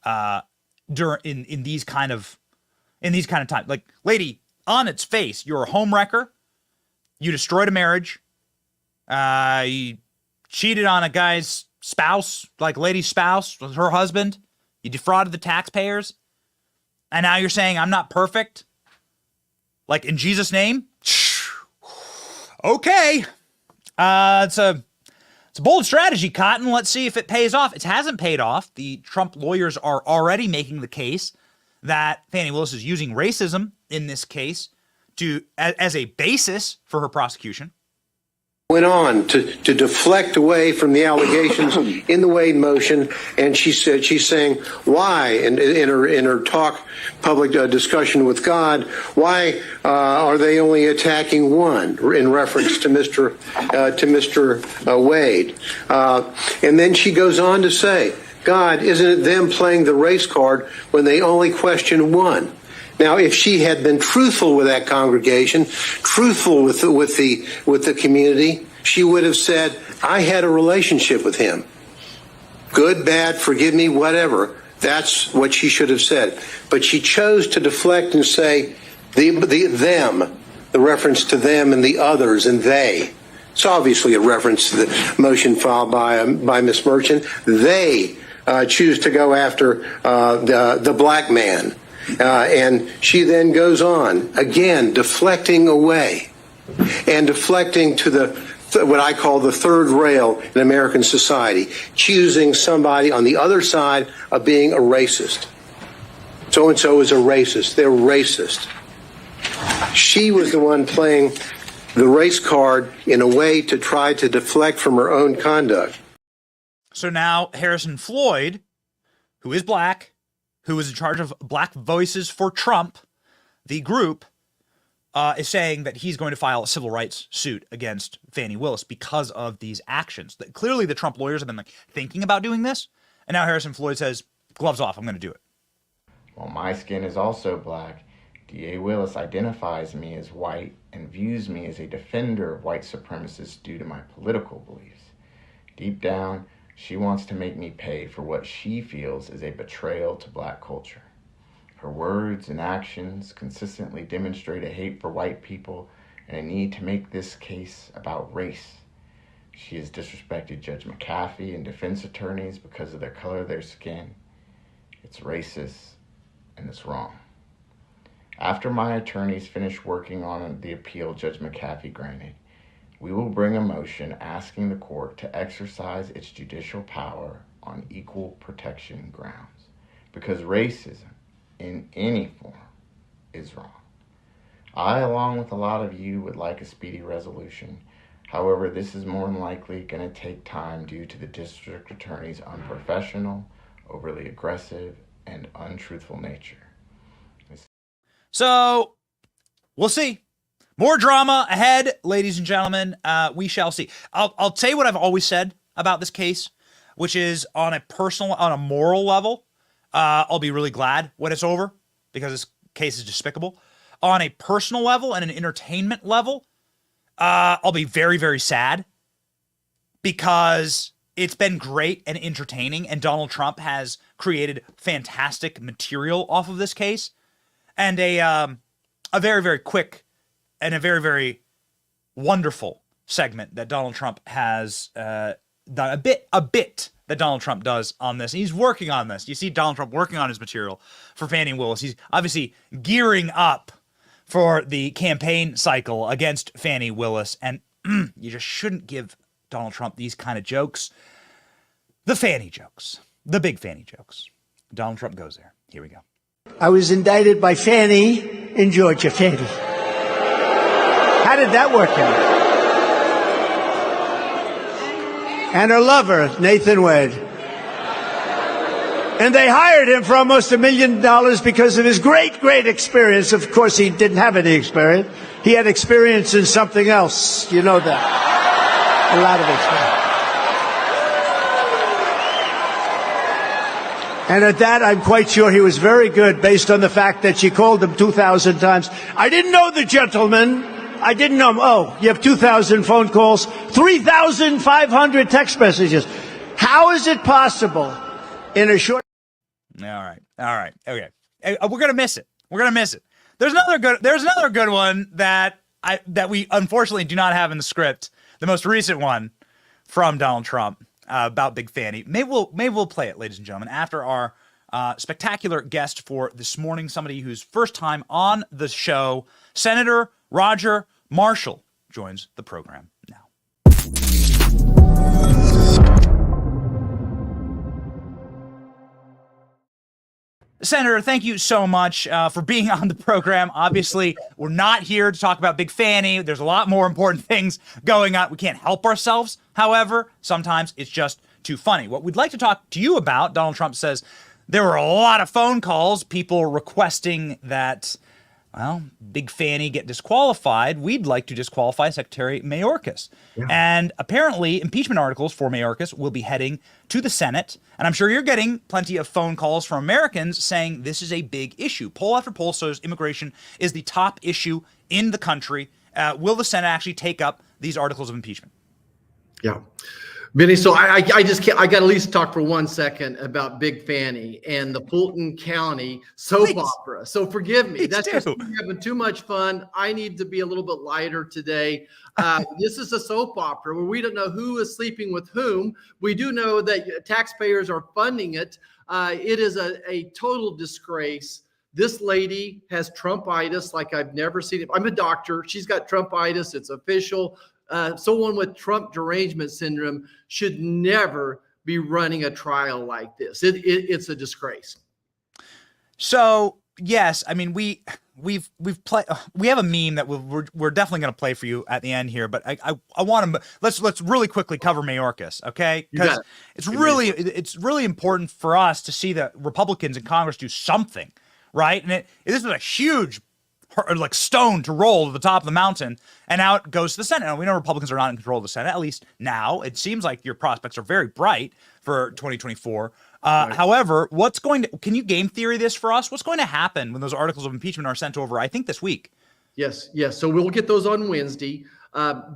D: in these kind of times. Like, lady, on its face, you're a home wrecker. You destroyed a marriage. You cheated on a guy's spouse, like lady's spouse, with her husband. You defrauded the taxpayers. And now you're saying I'm not perfect? Like, in Jesus' name? Okay. It's a bold strategy, Cotton. Let's see if it pays off. It hasn't paid off. The Trump lawyers are already making the case that Fani Willis is using racism in this case as a basis for her prosecution.
T: Went on to deflect away from the allegations in the Wade motion, and she's saying why in her public discussion with God, why are they only attacking one in reference to Mr. Wade, and then she goes on to say, God, isn't it them playing the race card when they only question one? Now, if she had been truthful with that congregation, truthful with the community, she would have said, I had a relationship with him. Good, bad, forgive me, whatever. That's what she should have said. But she chose to deflect and say the reference to them and the others and they. It's obviously a reference to the motion filed by Ms. Merchant. They choose to go after the black man. And she then goes on, again, deflecting away and deflecting to what I call the third rail in American society, choosing somebody on the other side of being a racist. So-and-so is a racist. They're racist. She was the one playing the race card in a way to try to deflect from her own conduct.
D: So now Harrison Floyd, who is black, who is in charge of Black Voices for Trump, the group, is saying that he's going to file a civil rights suit against Fani Willis because of these actions. Clearly, the Trump lawyers have been thinking about doing this, and now Harrison Floyd says, gloves off, I'm going to do it.
Q: While my skin is also black, D.A. Willis identifies me as white and views me as a defender of white supremacists due to my political beliefs. Deep down, she wants to make me pay for what she feels is a betrayal to black culture. Her words and actions consistently demonstrate a hate for white people and a need to make this case about race. She has disrespected Judge McAfee and defense attorneys because of the color of their skin. It's racist and it's wrong. After my attorneys finish working on the appeal Judge McAfee granted, we will bring a motion asking the court to exercise its judicial power on equal protection grounds, because racism in any form is wrong. I, along with a lot of you, would like a speedy resolution. However, this is more than likely going to take time due to the district attorney's unprofessional, overly aggressive, and untruthful nature.
D: So, we'll see. More drama ahead, ladies and gentlemen. We shall see. I'll say what I've always said about this case, which is on a moral level, I'll be really glad when it's over because this case is despicable. On a personal level and an entertainment level, I'll be very, very sad because it's been great and entertaining, and Donald Trump has created fantastic material off of this case, and a very, very quick and a very, very wonderful segment that Donald Trump has done, a bit that Donald Trump does on this. And he's working on this. You see Donald Trump working on his material for Fani Willis. He's obviously gearing up for the campaign cycle against Fani Willis. And you just shouldn't give Donald Trump these kind of jokes. The Fani jokes. The big Fani jokes. Donald Trump goes there. Here we go.
U: I was indicted by Fani in Georgia. Fani.
E: How did that work out? And her lover, Nathan Wade. And they hired him for almost $1 million because of his great, great experience. Of course, he didn't have any experience. He had experience in something else. You know that. A lot of experience. And at that, I'm quite sure he was very good based on the fact that she called him 2,000 times. I didn't know the gentleman. I didn't know him. Oh, you have 2,000 phone calls, 3,500 text messages. How is it possible in a short...
D: All right. Okay. We're gonna miss it. There's another good one that we unfortunately do not have in the script. The most recent one from Donald Trump about Big Fani. Maybe we'll play it, ladies and gentlemen, after our spectacular guest for this morning, somebody who's first time on the show, Senator Roger Marshall, joins the program now. Senator, thank you so much for being on the program. Obviously, we're not here to talk about Big Fani. There's a lot more important things going on. We can't help ourselves. However, sometimes it's just too funny. What we'd like to talk to you about, Donald Trump says there were a lot of phone calls, people requesting that, well, Big Fani get disqualified. We'd like to disqualify Secretary Mayorkas. Yeah. And apparently impeachment articles for Mayorkas will be heading to the Senate. And I'm sure you're getting plenty of phone calls from Americans saying this is a big issue. Poll after poll shows immigration is the top issue in the country. Will the Senate actually take up these articles of impeachment?
U: Yeah. Benny, so I just can't, I got to at least talk for 1 second about Big Fani and the Fulton County soap opera. So forgive me. That's just having too much fun. I need to be a little bit lighter today. This is a soap opera where we don't know who is sleeping with whom. We do know that taxpayers are funding it. It is a total disgrace. This lady has Trumpitis like I've never seen it. I'm a doctor. She's got Trumpitis. It's official. Someone with Trump derangement syndrome should never be running a trial like this. It's a disgrace.
D: So yes, I mean we have a meme that we're definitely going to play for you at the end here, but I want to let's really quickly cover Mayorkas, okay? Because it's really important for us to see that Republicans in Congress do something, right? And this was a huge like stone to roll to the top of the mountain, and now it goes to the Senate. And we know Republicans are not in control of the Senate, at least now. It seems like your prospects are very bright for 2024. Right. However, can you game theory this for us? What's going to happen when those articles of impeachment are sent over, I think this week?
U: Yes. So we'll get those on Wednesday.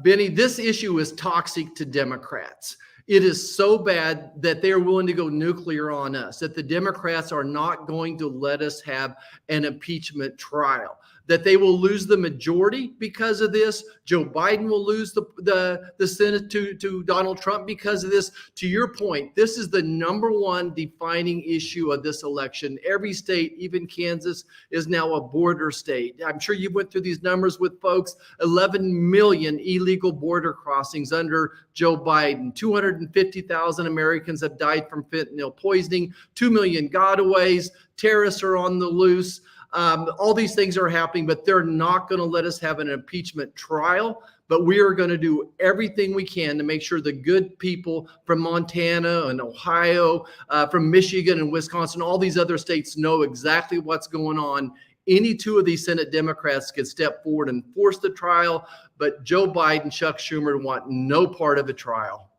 U: Benny, this issue is toxic to Democrats. It is so bad that they're willing to go nuclear on us, that the Democrats are not going to let us have an impeachment trial, that they will lose the majority because of this. Joe Biden will lose the Senate to Donald Trump because of this. To your point, this is the #1 defining issue of this election. Every state, even Kansas, is now a border state. I'm sure you went through these numbers with folks. 11 million illegal border crossings under Joe Biden. 250,000 Americans have died from fentanyl poisoning. 2 million gotaways. Terrorists are on the loose. All these things are happening, but they're not going to let us have an impeachment trial. But we are going to do everything we can to make sure the good people from Montana and Ohio, from Michigan and Wisconsin, all these other states know exactly what's going on. Any two of these Senate Democrats could step forward and force the trial, but Joe Biden, Chuck Schumer want no part of a trial.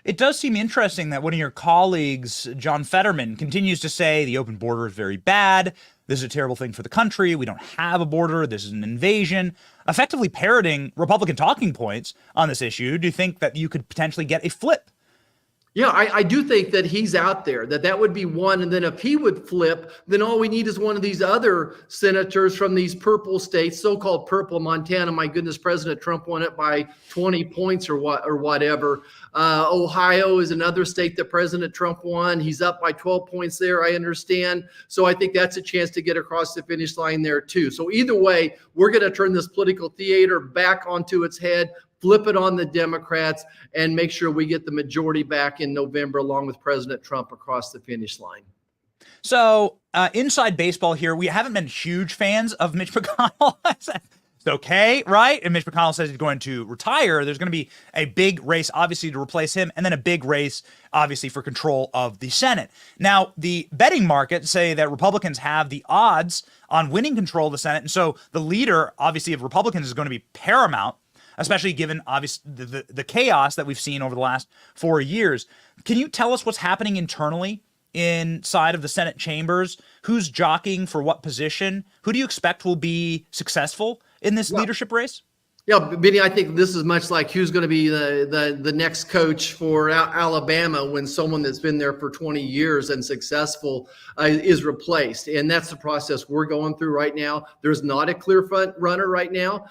D: It does seem interesting that one of your colleagues, John Fetterman, continues to say the open border is very bad. This is a terrible thing for the country. We don't have a border. This is an invasion, effectively parroting Republican talking points on this issue. Do you think that you could potentially get a flip?
U: Yeah, I do think that he's out there, that would be one. And then if he would flip, then all we need is one of these other senators from these purple states, so-called purple. Montana, my goodness, President Trump won it by 20 points or whatever. Ohio is another state that President Trump won. He's up by 12 points there, I understand. So I think that's a chance to get across the finish line there too. So either way, we're going to turn this political theater back onto its head, flip it on the Democrats, and make sure we get the majority back in November along with President Trump across the finish line. So
D: inside baseball here, we haven't been huge fans of Mitch McConnell. okay, right? And Mitch McConnell says he's going to retire. There's going to be a big race, obviously, to replace him, and then a big race, obviously, for control of the Senate. Now, the betting markets say that Republicans have the odds on winning control of the Senate, and so the leader, obviously, of Republicans is going to be paramount, especially given, obviously, the chaos that we've seen over the last 4 years. Can you tell us what's happening internally inside of the Senate chambers? Who's jockeying for what position? Who do you expect will be successful in this leadership race?
U: Yeah, Benny, I think this is much like who's going to be the next coach for Alabama when someone that's been there for 20 years and successful is replaced. And that's the process we're going through right now. There's not a clear front runner right now.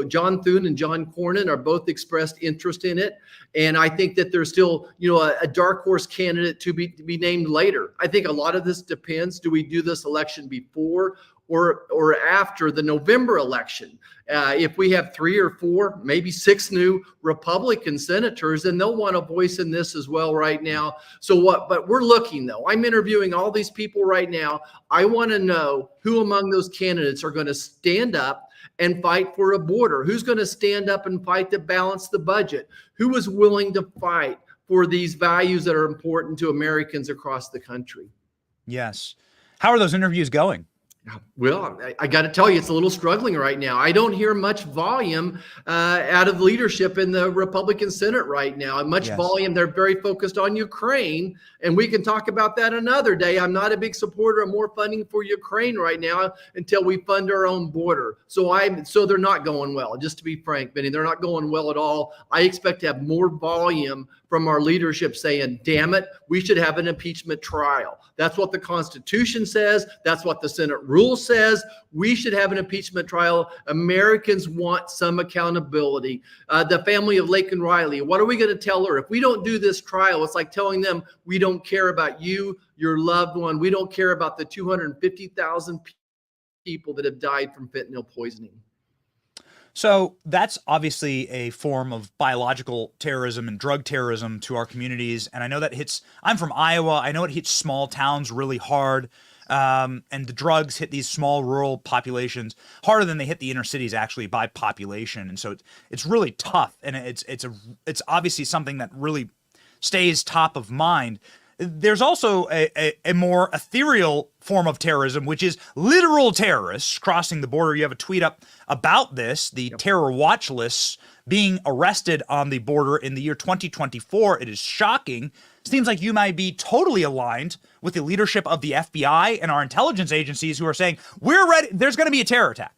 U: John Thune and John Cornyn are both expressed interest in it. And I think that there's still, a dark horse candidate to be named later. I think a lot of this depends. Do we do this election before or after the November election? If we have 3 or 4, maybe 6 new Republican senators, then they'll want a voice in this as well right now. But we're looking though. I'm interviewing all these people right now. I want to know who among those candidates are going to stand up and fight for a border. Who's going to stand up and fight to balance the budget? Who is willing to fight for these values that are important to Americans across the country?
D: Yes. How are those interviews going?
U: Well, I got to tell you, it's a little struggling right now. I don't hear much volume out of leadership in the Republican Senate right now. Much volume. They're very focused on Ukraine, and we can talk about that another day. I'm not a big supporter of more funding for Ukraine right now until we fund our own border. So they're not going well. Just to be frank, Benny, they're not going well at all. I expect to have more volume from our leadership saying, damn it, we should have an impeachment trial. That's what the Constitution says. That's what the Senate rule says. We should have an impeachment trial. Americans want some accountability. The family of Laken Riley, what are we going to tell her? If we don't do this trial, it's like telling them we don't care about you, your loved one. We don't care about the 250,000 people that have died from fentanyl poisoning.
D: So that's obviously a form of biological terrorism and drug terrorism to our communities. And I know that hits, I'm from Iowa. I know it hits small towns really hard. And the drugs hit these small rural populations harder than they hit the inner cities actually by population. And so it's really tough. And it's obviously something that really stays top of mind. There's also a more ethereal form of terrorism, which is literal terrorists crossing the border. You have a tweet up about this, the terror watch lists being arrested on the border in the year 2024. It is shocking. Seems like you might be totally aligned with the leadership of the FBI and our intelligence agencies who are saying, we're ready. There's going to be a terror attack.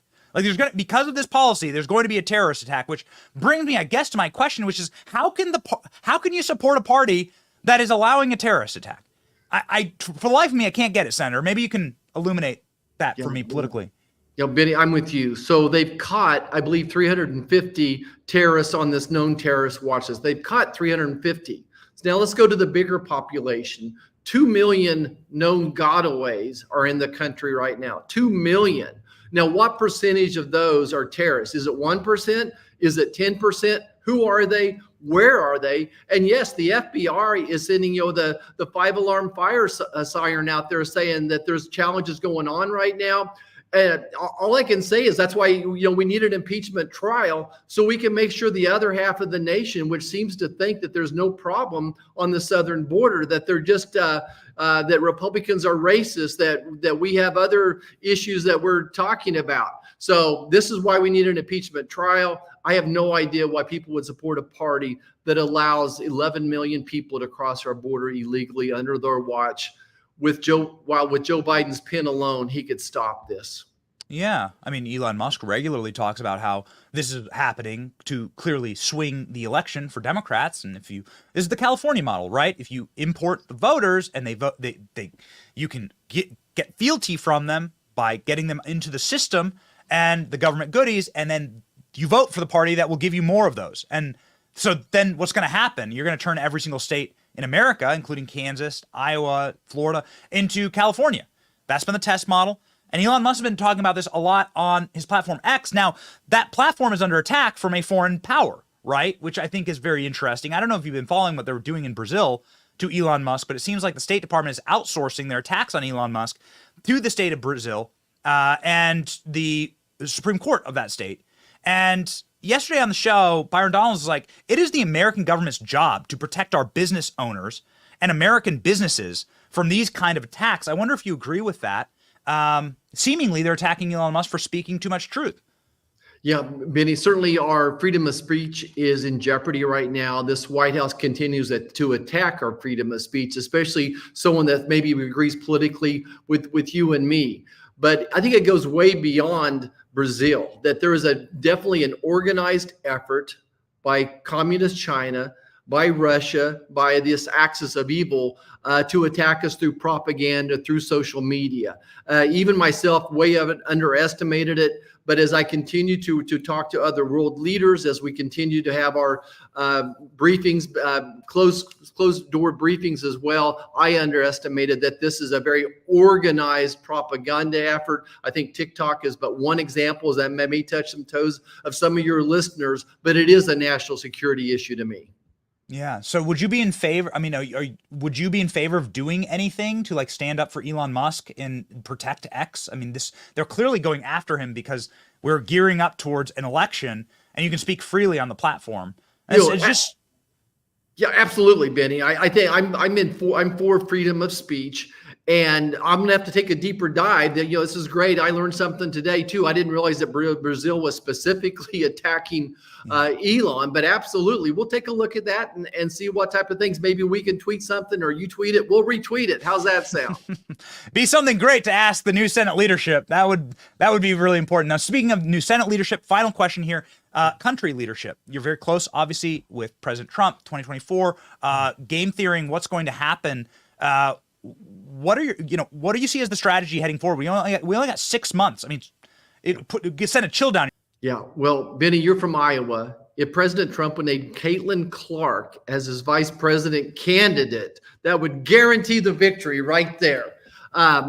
D: Because of this policy, there's going to be a terrorist attack, which brings me, I guess, to my question, which is how can you support a party that is allowing a terrorist attack? For the life of me, I can't get it, Senator. Maybe you can illuminate that for me politically.
U: Benny, I'm with you. So they've caught, I believe, 350 terrorists on this known terrorist watch list. They've caught 350. So now let's go to the bigger population. 2 million known gotaways are in the country right now. 2 million. Now, what percentage of those are terrorists? Is it 1%? Is it 10%? Who are they? Where are they? And yes, the FBI is sending the 5-alarm fire siren out there saying that there's challenges going on right now. And all I can say is that's why we need an impeachment trial so we can make sure the other half of the nation, which seems to think that there's no problem on the southern border, that they're just that Republicans are racist, that we have other issues that we're talking about. So this is why we need an impeachment trial. I have no idea why people would support a party that allows 11 million people to cross our border illegally under their watch. With Joe Biden's pen alone, he could stop this.
D: Yeah. I mean, Elon Musk regularly talks about how this is happening to clearly swing the election for Democrats. And this is the California model, right? If you import the voters and they vote, you can get fealty from them by getting them into the system and the government goodies, and then you vote for the party that will give you more of those. And so then what's going to happen? You're going to turn every single state in America, including Kansas, Iowa, Florida, into California. That's been the test model. And Elon Musk has been talking about this a lot on his platform X. Now, that platform is under attack from a foreign power, right? Which I think is very interesting. I don't know if you've been following what they were doing in Brazil to Elon Musk, but it seems like the State Department is outsourcing their attacks on Elon Musk to the state of Brazil. And the Supreme Court of that state. And yesterday on the show, Byron Donalds was like, it is the American government's job to protect our business owners and American businesses from these kind of attacks. I wonder if you agree with that. Seemingly, they're attacking Elon Musk for speaking too much truth.
U: Yeah, Benny, certainly our freedom of speech is in jeopardy right now. This White House continues to attack our freedom of speech, especially someone that maybe agrees politically with you and me. But I think it goes way beyond Brazil, that there is definitely an organized effort by communist China, by Russia, by this axis of evil to attack us through propaganda, through social media. Even myself way underestimated it. But as I continue to talk to other world leaders, as we continue to have our briefings, closed door briefings as well, I underestimated that this is a very organized propaganda effort. I think TikTok is but one example, that may touch some toes of some of your listeners, but it is a national security issue to me.
D: Yeah. So would you be in favor? I mean, would you be in favor of doing anything to like stand up for Elon Musk and protect X? I mean, they're clearly going after him because we're gearing up towards an election, and you can speak freely on the platform. It's just.
U: Yeah, absolutely, Benny. I think I'm for freedom of speech. And I'm going to have to take a deeper dive. That this is great. I learned something today, too. I didn't realize that Brazil was specifically attacking Elon, but absolutely. We'll take a look at that and see what type of things. Maybe we can tweet something or you tweet it. We'll retweet it. How's that sound?
D: Be something great to ask the new Senate leadership. That would be really important. Now, speaking of new Senate leadership, final question here. Country leadership. You're very close, obviously, with President Trump, 2024. Game theorying what's going to happen. What do you see as the strategy heading forward? We only got 6 months. I mean, it sent a chill down.
U: Yeah. Well, Benny, you're from Iowa. If President Trump would name Caitlin Clark as his vice president candidate, that would guarantee the victory right there.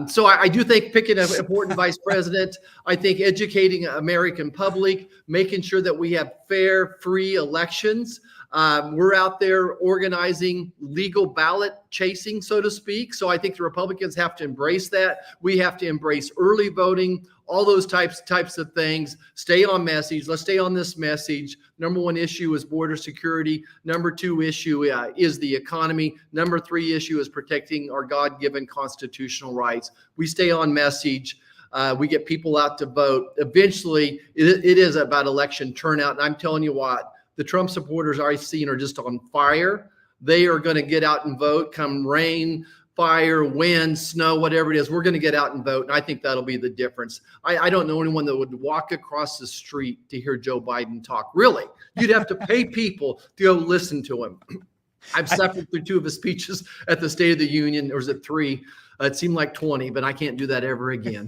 U: So I do think picking an important vice president, I think educating American public, making sure that we have fair, free elections. We're out there organizing legal ballot chasing, so to speak. So I think the Republicans have to embrace that. We have to embrace early voting, all those types of things. Stay on message. Let's stay on this message. Number one issue is border security. Number two issue is the economy. Number three issue is protecting our God-given constitutional rights. We stay on message. We get people out to vote. Eventually, it is about election turnout. And I'm telling you what, the Trump supporters I've seen are just on fire. They are going to get out and vote come rain, fire, wind, snow, whatever it is. We're going to get out and vote. And I think that'll be the difference. I don't know anyone that would walk across the street to hear Joe Biden talk. Really, you'd have to pay people to go listen to him. I've suffered through 2 of his speeches at the State of the Union, or is it 3? It seemed like 20, but I can't do that ever again.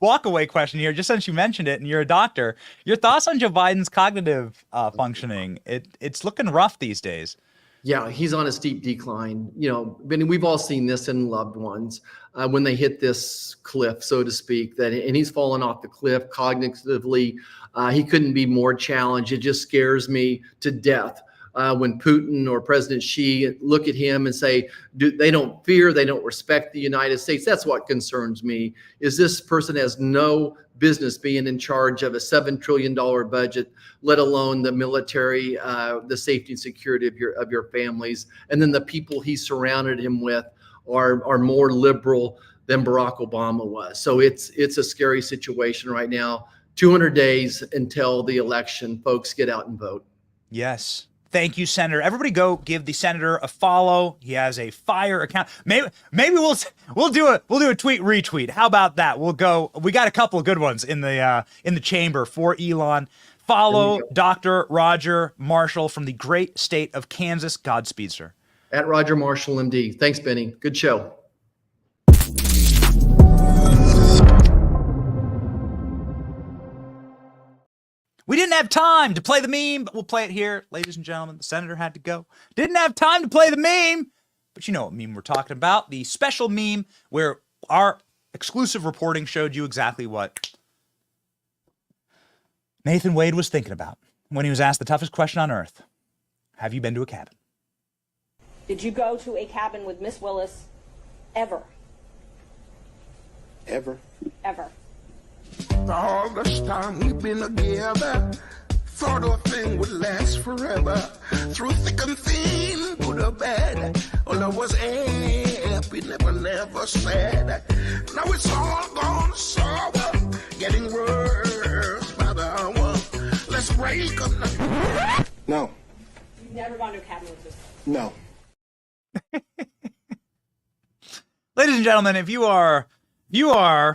D: Walk away question here, just since you mentioned it and you're a doctor. Your thoughts on Joe Biden's cognitive functioning? It's looking rough these days.
U: Yeah, he's on a steep decline. Benny, we've all seen this in loved ones when they hit this cliff, so to speak, and he's fallen off the cliff cognitively. He couldn't be more challenged. It just scares me to death. When Putin or President Xi look at him and say, they don't fear, they don't respect the United States. That's what concerns me, is this person has no business being in charge of a $7 trillion budget, let alone the military, the safety and security of your families. And then the people he surrounded him with are more liberal than Barack Obama was. So it's a scary situation right now. 200 days until the election. Folks, get out and vote.
D: Yes. Thank you, Senator. Everybody go give the senator a follow. He has a fire account. Maybe we'll do a tweet retweet. How about that? We got a couple of good ones in the chamber for Elon. Follow Dr. Roger Marshall from the great state of Kansas. Godspeed, sir.
U: At Roger Marshall, MD. Thanks, Benny. Good show.
D: We didn't have time to play the meme, but we'll play it here. Ladies and gentlemen, the senator had to go. Didn't have time to play the meme, but you know what meme we're talking about. The special meme where our exclusive reporting showed you exactly what Nathan Wade was thinking about when he was asked the toughest question on earth. Have you been to a cabin?
R: Did you go to a cabin with Miss Willis ever?
C: Ever.
R: Ever.
C: All this time we've been together, thought a thing would last forever. Through thick and thin, good or bad, all I was happy, never sad. Now it's all gone sour, getting worse by the hour. Let's break up now. No.
R: You've never gone to a cabin with this?
C: No.
D: Ladies and gentlemen, if you are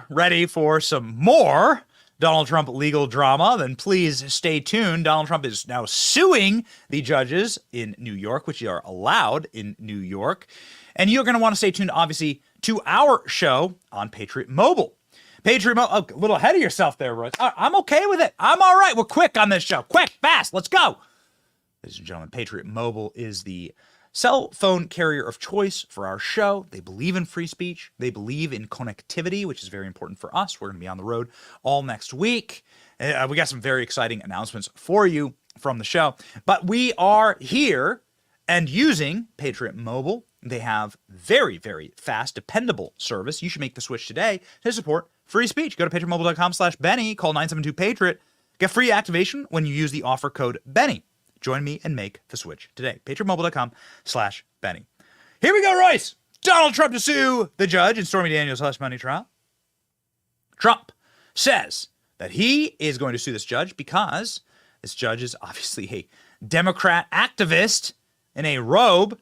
D: ready for some more Donald Trump legal drama, then please stay tuned. Donald Trump is now suing the judges in New York, which are allowed in New York. And you're going to want to stay tuned, obviously, to our show on Patriot Mobile. Patriot Mobile, a little ahead of yourself there, Royce. I'm okay with it. I'm all right. We're quick on this show. Quick, fast, let's go. Ladies and gentlemen, Patriot Mobile is the cell phone carrier of choice for our show. They believe in free speech. They believe in connectivity, which is very important for us. We're going to be on the road all next week. We got some very exciting announcements for you from the show. But we are here and using Patriot Mobile. They have very, very fast, dependable service. You should make the switch today to support free speech. Go to patriotmobile.com/Benny, call 972-PATRIOT. Get free activation when you use the offer code Benny. Join me and make the switch today. patriotmobile.com/Benny. Here we go, Royce. Donald Trump to sue the judge in Stormy Daniels' hush money trial. Trump says that he is going to sue this judge because this judge is obviously a Democrat activist in a robe.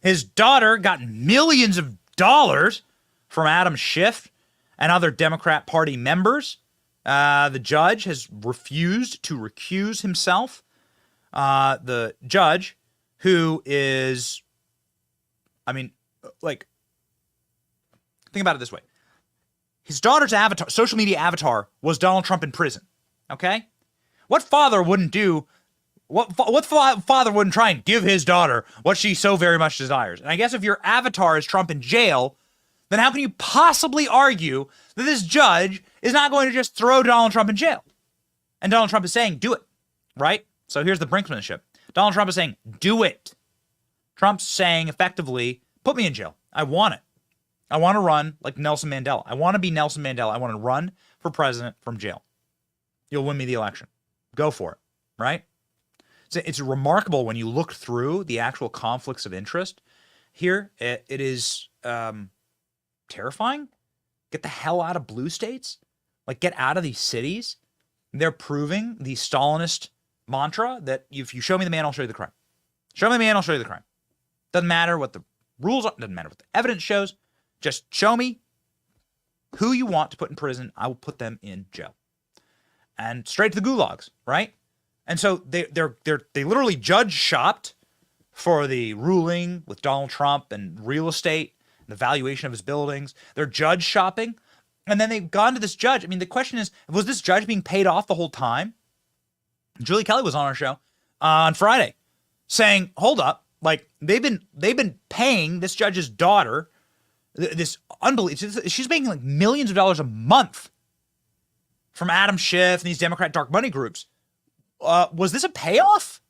D: His daughter got millions of dollars from Adam Schiff and other Democrat Party members. The judge has refused to recuse himself. The judge, who is, think about it this way. His daughter's avatar, social media avatar, was Donald Trump in prison. Okay? What father wouldn't do, what father wouldn't try and give his daughter what she so very much desires? And I guess if your avatar is Trump in jail, then how can you possibly argue that this judge is not going to just throw Donald Trump in jail? And Donald Trump is saying, do it, right? So here's the brinksmanship. Donald Trump is saying, do it. Trump's saying, effectively, put me in jail. I want it. I want to run like Nelson Mandela. I want to be Nelson Mandela. I want to run for president from jail. You'll win me the election. Go for it, right? It's remarkable when you look through the actual conflicts of interest here. It is terrifying. Get the hell out of blue states. Like, get out of these cities. They're proving the Stalinist mantra that if you show me the man, I'll show you the crime. Show me the man, I'll show you the crime. Doesn't matter what the rules are. Doesn't matter what the evidence shows. Just show me who you want to put in prison. I will put them in jail. And straight to the gulags, right? And so they literally judge shopped for the ruling with Donald Trump and real estate, and the valuation of his buildings. They're judge shopping. And then they've gone to this judge. I mean, the question is, was this judge being paid off the whole time? Julie Kelly was on our show on Friday saying, hold up, like they've been paying this judge's daughter this unbelievable, she's making like millions of dollars a month from Adam Schiff and these Democrat dark money groups. Was this a payoff?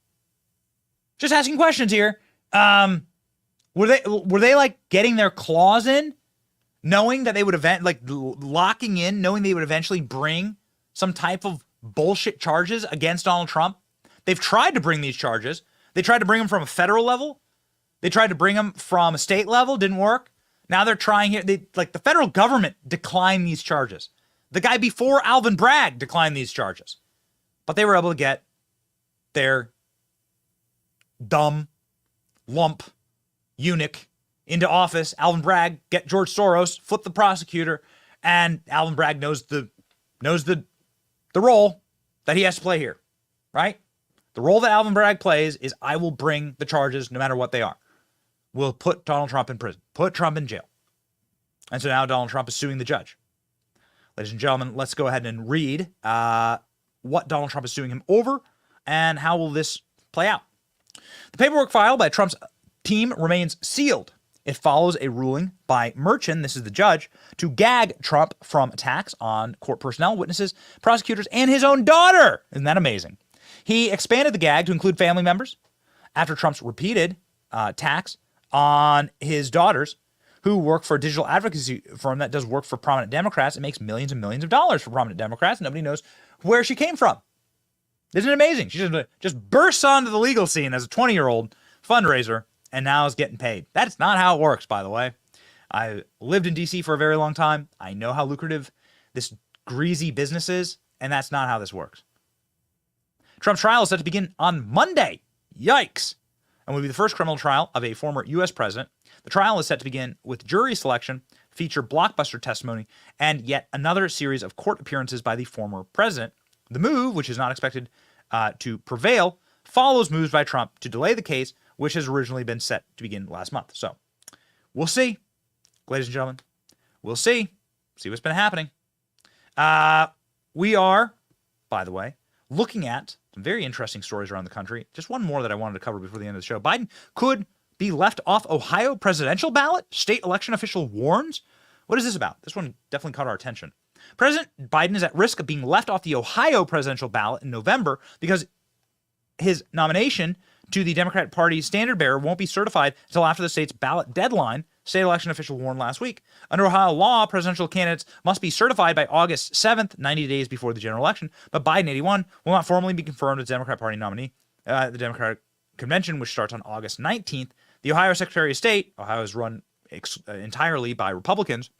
D: Just asking questions here. Were they like getting their claws in, knowing that they would locking in, knowing they would eventually bring some type of bullshit charges against Donald Trump? They've tried to bring these charges. They tried to bring them from a federal level. They tried to bring them from a state level. Didn't work. Now they're trying here. The federal government declined these charges. The guy before Alvin Bragg declined these charges. But they were able to get their dumb lump eunuch into office. Alvin Bragg, get George Soros, flip the prosecutor, and Alvin Bragg knows the role that he has to play here, right? The role that Alvin Bragg plays is, I will bring the charges no matter what they are. We'll put Donald Trump in prison, put Trump in jail. And so now Donald Trump is suing the judge. Ladies and gentlemen, let's go ahead and read what Donald Trump is suing him over and how will this play out. The paperwork filed by Trump's team remains sealed. It follows a ruling by Merchan, this is the judge, to gag Trump from attacks on court personnel, witnesses, prosecutors, and his own daughter. Isn't that amazing? He expanded the gag to include family members after Trump's repeated attacks on his daughters, who work for a digital advocacy firm that does work for prominent Democrats and makes millions and millions of dollars for prominent Democrats. Nobody knows where she came from. Isn't it amazing? She just bursts onto the legal scene as a 20-year-old fundraiser and now is getting paid. That's not how it works, by the way. I lived in D.C. for a very long time. I know how lucrative this greasy business is, and that's not how this works. Trump's trial is set to begin on Monday. Yikes. And will be the first criminal trial of a former U.S. president. The trial is set to begin with jury selection, feature blockbuster testimony, and yet another series of court appearances by the former president. The move, which is not expected to prevail, follows moves by Trump to delay the case, which has originally been set to begin last month. So we'll see, ladies and gentlemen. We'll see. See what's been happening. We are, by the way, looking at some very interesting stories around the country. Just one more that I wanted to cover before the end of the show. Biden could be left off Ohio presidential ballot. State election official warns. What is this about? This one definitely caught our attention. President Biden is at risk of being left off the Ohio presidential ballot in November because his nomination to the Democratic Party standard bearer won't be certified until after the state's ballot deadline, state election official warned last week. Under Ohio law, presidential candidates must be certified by August 7th, 90 days before the general election, but Biden, 81, will not formally be confirmed as Democrat Party nominee. The Democratic Convention, which starts on August 19th, the Ohio Secretary of State, Ohio is run entirely by Republicans,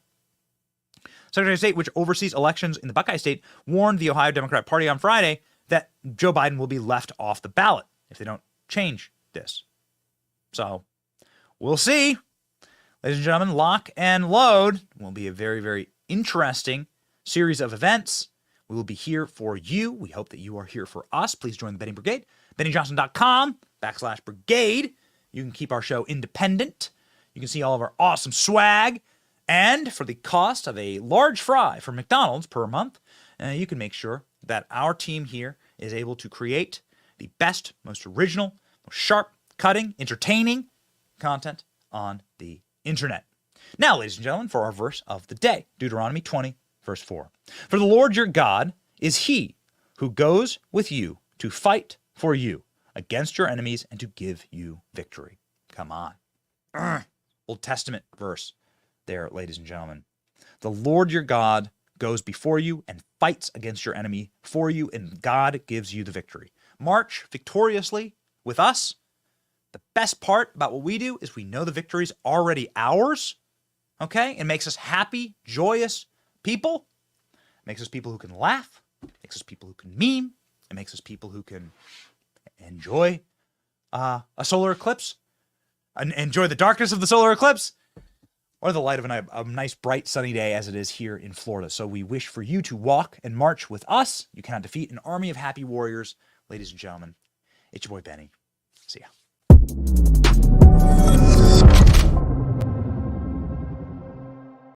D: Secretary of State, which oversees elections in the Buckeye State, warned the Ohio Democrat Party on Friday that Joe Biden will be left off the ballot if they don't change this. So we'll see. Ladies and gentlemen, lock and load. It will be a very, very interesting series of events. We will be here for you. We hope that you are here for us. Please join the Betting Brigade. BennyJohnson.com/brigade. You can keep our show independent. You can see all of our awesome swag. And for the cost of a large fry from McDonald's per month, you can make sure that our team here is able to create the best, most original, most sharp, cutting, entertaining content on the internet. Now, ladies and gentlemen, for our verse of the day, Deuteronomy 20, verse 4. For the Lord your God is he who goes with you to fight for you against your enemies and to give you victory. Come on. Old Testament verse there, ladies and gentlemen. The Lord your God goes before you and fights against your enemy for you, and God gives you the victory. March victoriously with us. The best part about what we do is we know the victory's already ours, okay? It makes us happy, joyous people. It makes us people who can laugh. It makes us people who can meme. It makes us people who can enjoy a solar eclipse, enjoy the darkness of the solar eclipse, or the light of a nice, bright, sunny day as it is here in Florida. So we wish for you to walk and march with us. You cannot defeat an army of happy warriors. Ladies and gentlemen, it's your boy Benny. See ya.